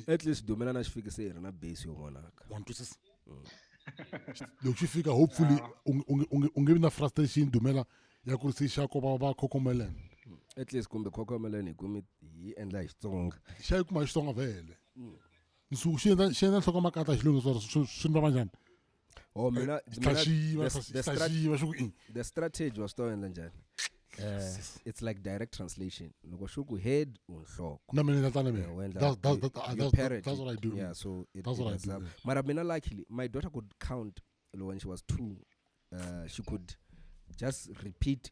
At least Dumela na shifika se na base yo monaka.
1 2 6. Look, she figure hopefully unge na frustration Dumela ya ku se sha ko ba kokomelen.
At least kumbe kokomelen kumi yi endla Xitsonga.
Sha ku ma Xitsonga vele. Nsuku shena hloko makata xilungu swi ba njani?
Oh, mina the strategy was to endla njani. It's like direct translation. Loko shuku head unhloko.
No, that's what I do.
Yeah, so
that's what I do.
But mina luckily, my daughter could count when she was 2. She could just verbalize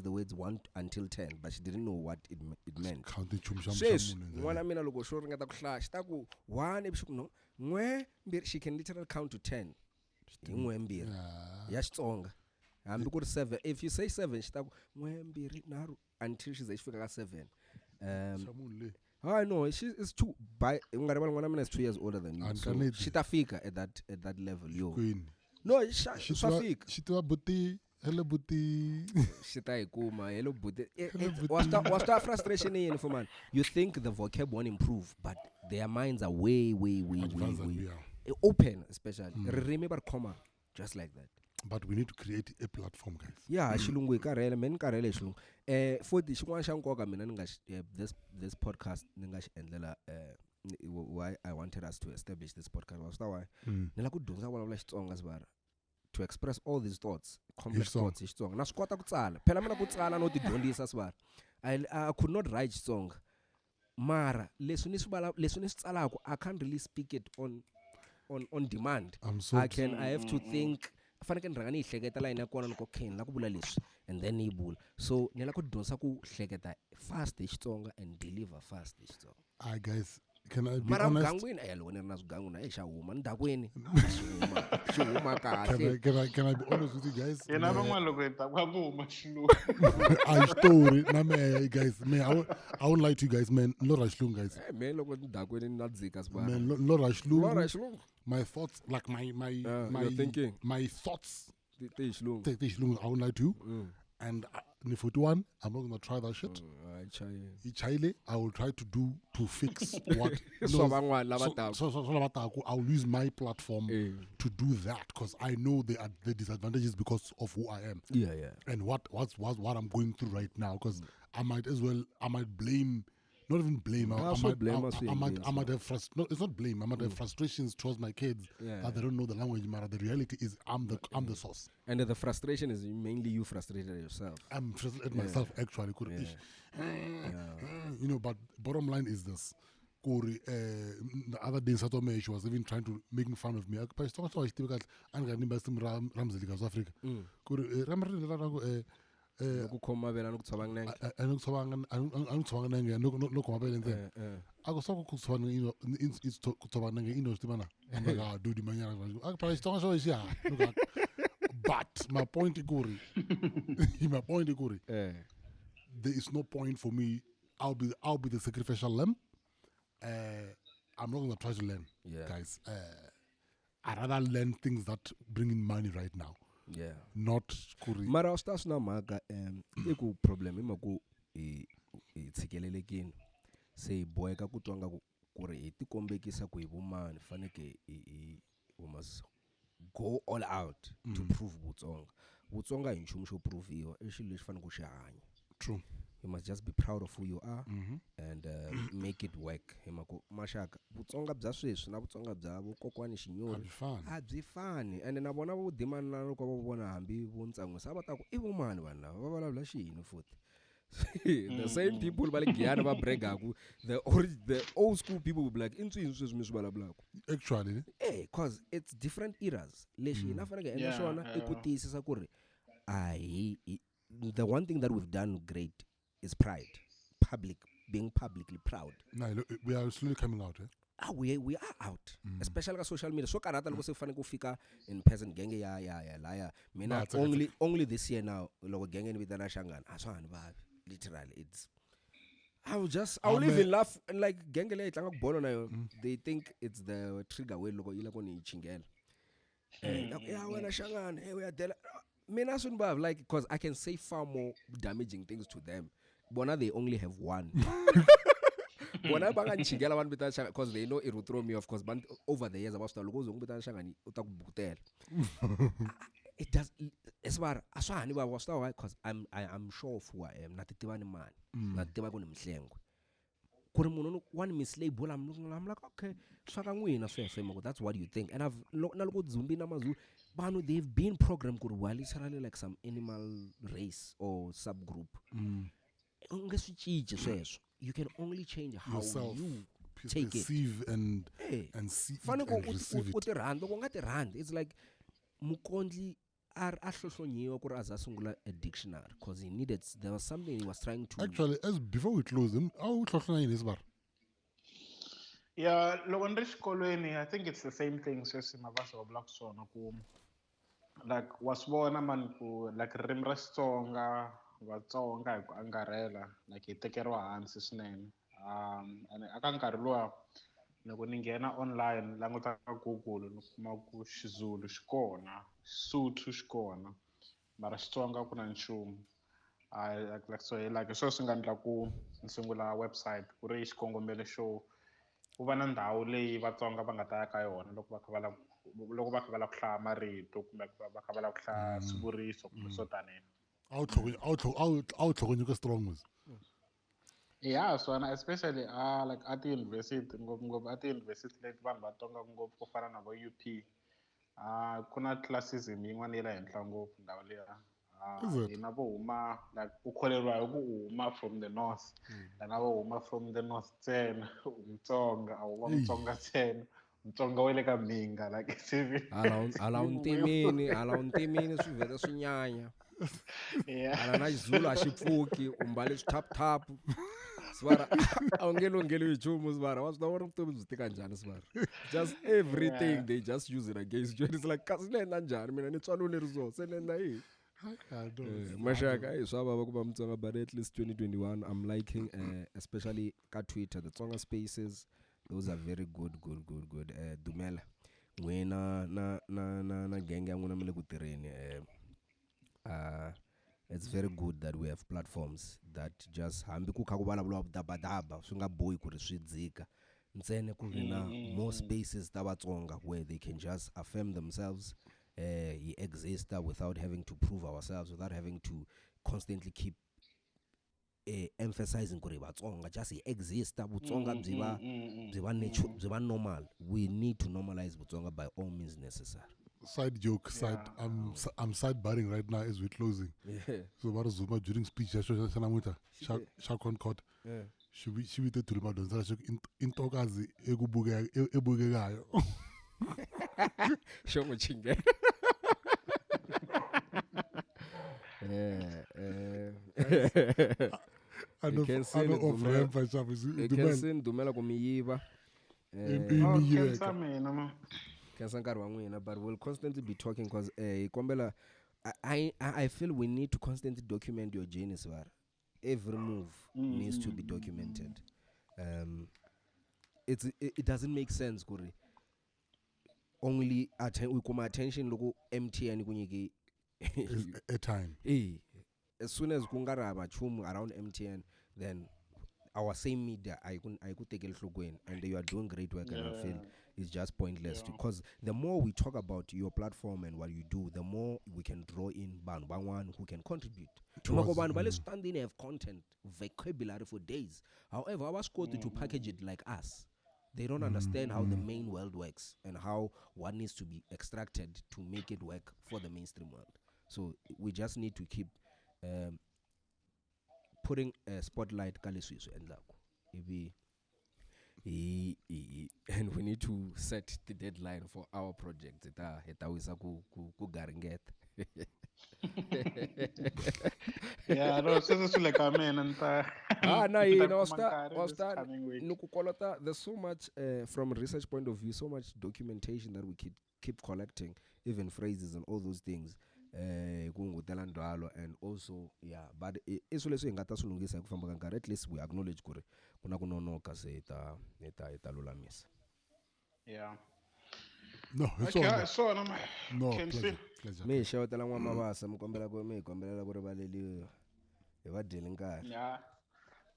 the words 1 until 10, but she didn't know what it meant.
Counting
Loko shuri ngata kuhlash taku 1 ebishuku no. She can literally count to 10. Ya Xitsonga. Hambi ku 7. If you say 7, she taku until she says 7. I know she is 2. By is 2 years older than you. So she tafika at that level, yo. No, she
buti. Hello buti.
Hello buti. What's that frustration in for man? You think the vocab won't improve, but their minds are way open, especially. Remember comma, just like that.
But we need to create a platform, guys.
Yeah, shilungu ikarele men karele shilungu. For the shikwan shankoga mina this podcast ningash endlela why I wanted us to establish this podcast was that why nila kudunza wala Xitsonga sibara to express all these thoughts, complex thoughts Xitsonga. Na skwata kutsala. Phela mina kutsala no tidondisa sibara. I could not write Xitsonga. Mara leswi ni tsalako I can't really speak it on demand. I have to think faneke niranga ihleketa line yakona nko la ku bula leswi and then ibula. So nila ku dyondzisa ku hleketa fast Xitsonga and deliver fast Xitsonga.
Guys, can I be
Mara
honest?
mgangweni ayalona na suganguna eshahuma ndakweni. Shuma kahle.
Can I be honest with you guys?
Yena bangaloketa kwakuma shilo.
I story na me guys. Man, I won't lie to you guys, man. Lo rashlung guys.
Man loko ndakweni nadzika sibana.
Man, lo rashlung. My thoughts, like my
thinking.
My thoughts.
Tishlung.
I won't lie to you. And Nifutuan, I'm not gonna try that shit. I will try to fix what. I'll use my platform to do that because I know the disadvantages because of who I am.
Yeah.
And what I'm going through right now because I might blame. Not even blame. I might have no, it's not blame. I might have frustrations towards my kids that they don't know the language. But the reality is, I'm the source.
And the frustration is mainly you frustrated at yourself.
I'm frustrated at myself actually. You know, but bottom line is this. The other day, Satome, she was even trying to making fun of me.
Ukukhoma vela nokuthaba nginenge.
But my point is there is no point for me. I'll be the sacrificial lamb. I'm not gonna try to learn, guys. I'd rather learn things that bring in money right now.
Yeah.
Not kuri.
Mara ustas na maga iku problem imaku tsikelelekini. Say boy ka kutwanga kuri itikombekisa ku ibumani faneke we must go all out to prove Tsonga. Tsonga inchumu sho prove iyo eshilo leshifana ku shihanya.
True.
You must just be proud of who you are and make it work. Mashaka Tsonga bya sweswi na Tsonga bya vukokwani xinyoni byi fani and na bona vo demand na loko va vona hambi vo ntsangu sa va ta ku I vumani vanhu lava va vulavula xini futhi. The same people va le Giyani va bragaku the old school people will be like inswini sweswi mi swi vulavulaka.
Actually
cause it's different eras. Lexi na fanele endla xona I ku tiyisisa ku ri the one thing that we've done great is pride, being publicly proud.
No, look, we are slowly coming out.
We are out, especially on social media. So karata loko se fane ku fika in person genge ya laya. Mina only this year now loko genge ni vitana shangana. Aswani ba literally it's. I will even laugh like genge le itlanga kubolo na they think it's the trigger way loko ila koni chingela. Yeah, when I shangana, hey we are there. Mina sunba like because I can say far more damaging things to them. Bona they only have one. Bona banga nchingela one bitana because they know it will throw me off because over the years about to logo zonke bitana shangani utakubutela. It does esbar aswani ba was why because I'm sure of who I am not the man not the kuni mhlengwe kuri munhu one mislabel I'm like okay swaka ngwina swesemo that's what you think and I've naloko zumbi namazulu banu they've been programmed kuri wali literally like some animal race or subgroup ungeswitchije sweswo you can only change how
yourself,
you
take perceive
it
and see it and receive it.
it's like Mukondleteri ahlohlonyiwa kuri azasungula a dictionary because there was something he was trying to
actually as before we close him how hlohlona yini isbar
yeah loko ndri xikolweni I think it's the same thing sweswi mavasa wa black sona ku like wasibona man ku like ririmi ra Xitsonga Vatsonga hi ku angarhela like hi tekeriwa hansi swinene and aka nkarhi luwa loko ni nghena online languta ka Google ni kuma ku Xizulu xi kona Xisuthu xi kona mara Xitsonga ku na nchumu like so like sweswo swi nga endla ku ni sungula website ku ri xikongomelo xo ku va na ndhawu leyi Vatsonga va nga ta ya ka yona loko va kha va lava ku hlaya marito kumbe va kha va lava ku hlaya swivuriso kumbe swo tanihi
I'll talk strong with.
Yeah, so especially like at the university, at the university leti vanhu va tonga ngopfu ku fana na vo UP. Ku na classism yin'wana la henhla ngopfu ndhawu liya. Hina vo huma like u kholeriwa hi ku huma from the north. Lana vo huma from the north ntsena, Mutsonga, a wu va Mutsonga ntsena. Mutsonga wa le ka Minga like
ala untimini swi vele swi nyanya.
Yeah.
Ala na Xizulu a xi pfuki umbale swithaphutaphu swara a wu nge longheli nchumu swara wa swi tiva ku ri vutomi byi tika njhani swara just everything they just use it against you it's like kasi ni endla njhani mina ni tswalule so se ni endla yini mashaka hi swa vava ku va Mutsonga but at least 2021 I'm liking especially ka Twitter the Tsonga spaces those are very good Dumela n'wina na genge ya n'wina mi le ku tirheni it's very good that we have platforms that just hambi ku kha ku vulavuriwa vudabadaba swi nga bohi ku ri swi dzika ntsene ku ri na more spaces ta Vatsonga where they can just affirm themselves he exist without having to prove ourselves without having to constantly keep emphasizing ku ri Vatsonga just he exist Vutsonga byi va normal we need to normalize Vutsonga by all means necessary.
Side joke, I'm sidebarring right now as we're closing.
Yeah.
So what Zuma during speech Shakon court. She be to the madon in tokazi ebugekayo.
Show me chinge.
I know
Dumela kumiyiva. But we'll constantly be talking because I feel we need to constantly document your journey. Every move needs to be documented. It doesn't make sense, Kuri. Only we come attention logo MTN kunyiki
a time.
As soon as kungaraba chum around MTN, then our same media I could take a look in and you are doing great work and I feel it's just pointless because the more we talk about your platform and what you do, the more we can draw in Bangwan who can contribute. Standing have content, vocabulary for days. However, I was quoted to package it like us. They don't understand how the main world works and how what needs to be extracted to make it work for the mainstream world. So we just need to keep putting a spotlight and we need to set the deadline for our project.
Yeah, no, sweswo like amen and
Na hina was
this coming week.
nukukolota. There's so much from a research point of view, so much documentation that we keep collecting, even phrases and all those things. And also but iso leswi hi nga ta swi lunghisa hi ku famba ka nkarhi, at least we acknowledge ku ri ku na ku nonoka se hi ta lulamisa.
Yeah.
No, it's
Okay,
all right.
so man.
No,
Can
pleasure.
see.
Pleasure.
Mi hi xewetela n'wamabasa mi kombela ku rivaleliwa hi va dyeli nkarhi.
Yeah.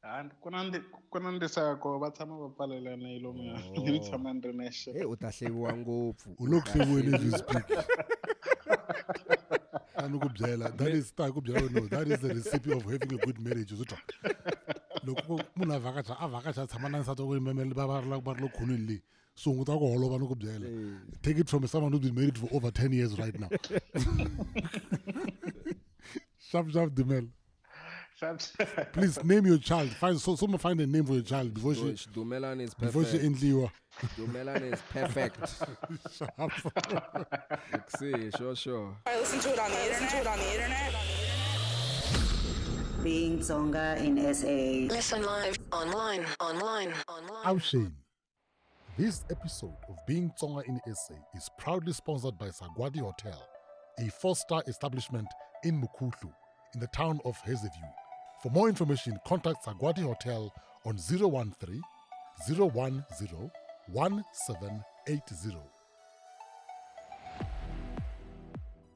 And ku na ndisako va tshama va pfalelana hi lomu ya ni tshama ni ri nexe.
Hey, u ta hleviwa ngopfu.
U lo ku hleviweni as you speak. That is that is the recipe of having a good marriage. Loko munhu a vhakacha tshama na nsati wa ku yimemele va ri lo khunini leyi sunguta ku holova ni ku byela. Take it from someone who's been married for over 10 years right now. Sharp Dumela. Please name your child. Someone find a name for your child before she
Dumela is perfect.
before she endliwa.
Dumela is perfect. See, sure.
I listen to it on the internet.
Being Tsonga in SA.
Listen live, online.
Shane. This episode of Being Tsonga in SA is proudly sponsored by Sagwadi Hotel, a 4-star establishment in Mukondleteri, in the town of Hazyview. For more information, contact Sagwadi Hotel on 013 010 1780.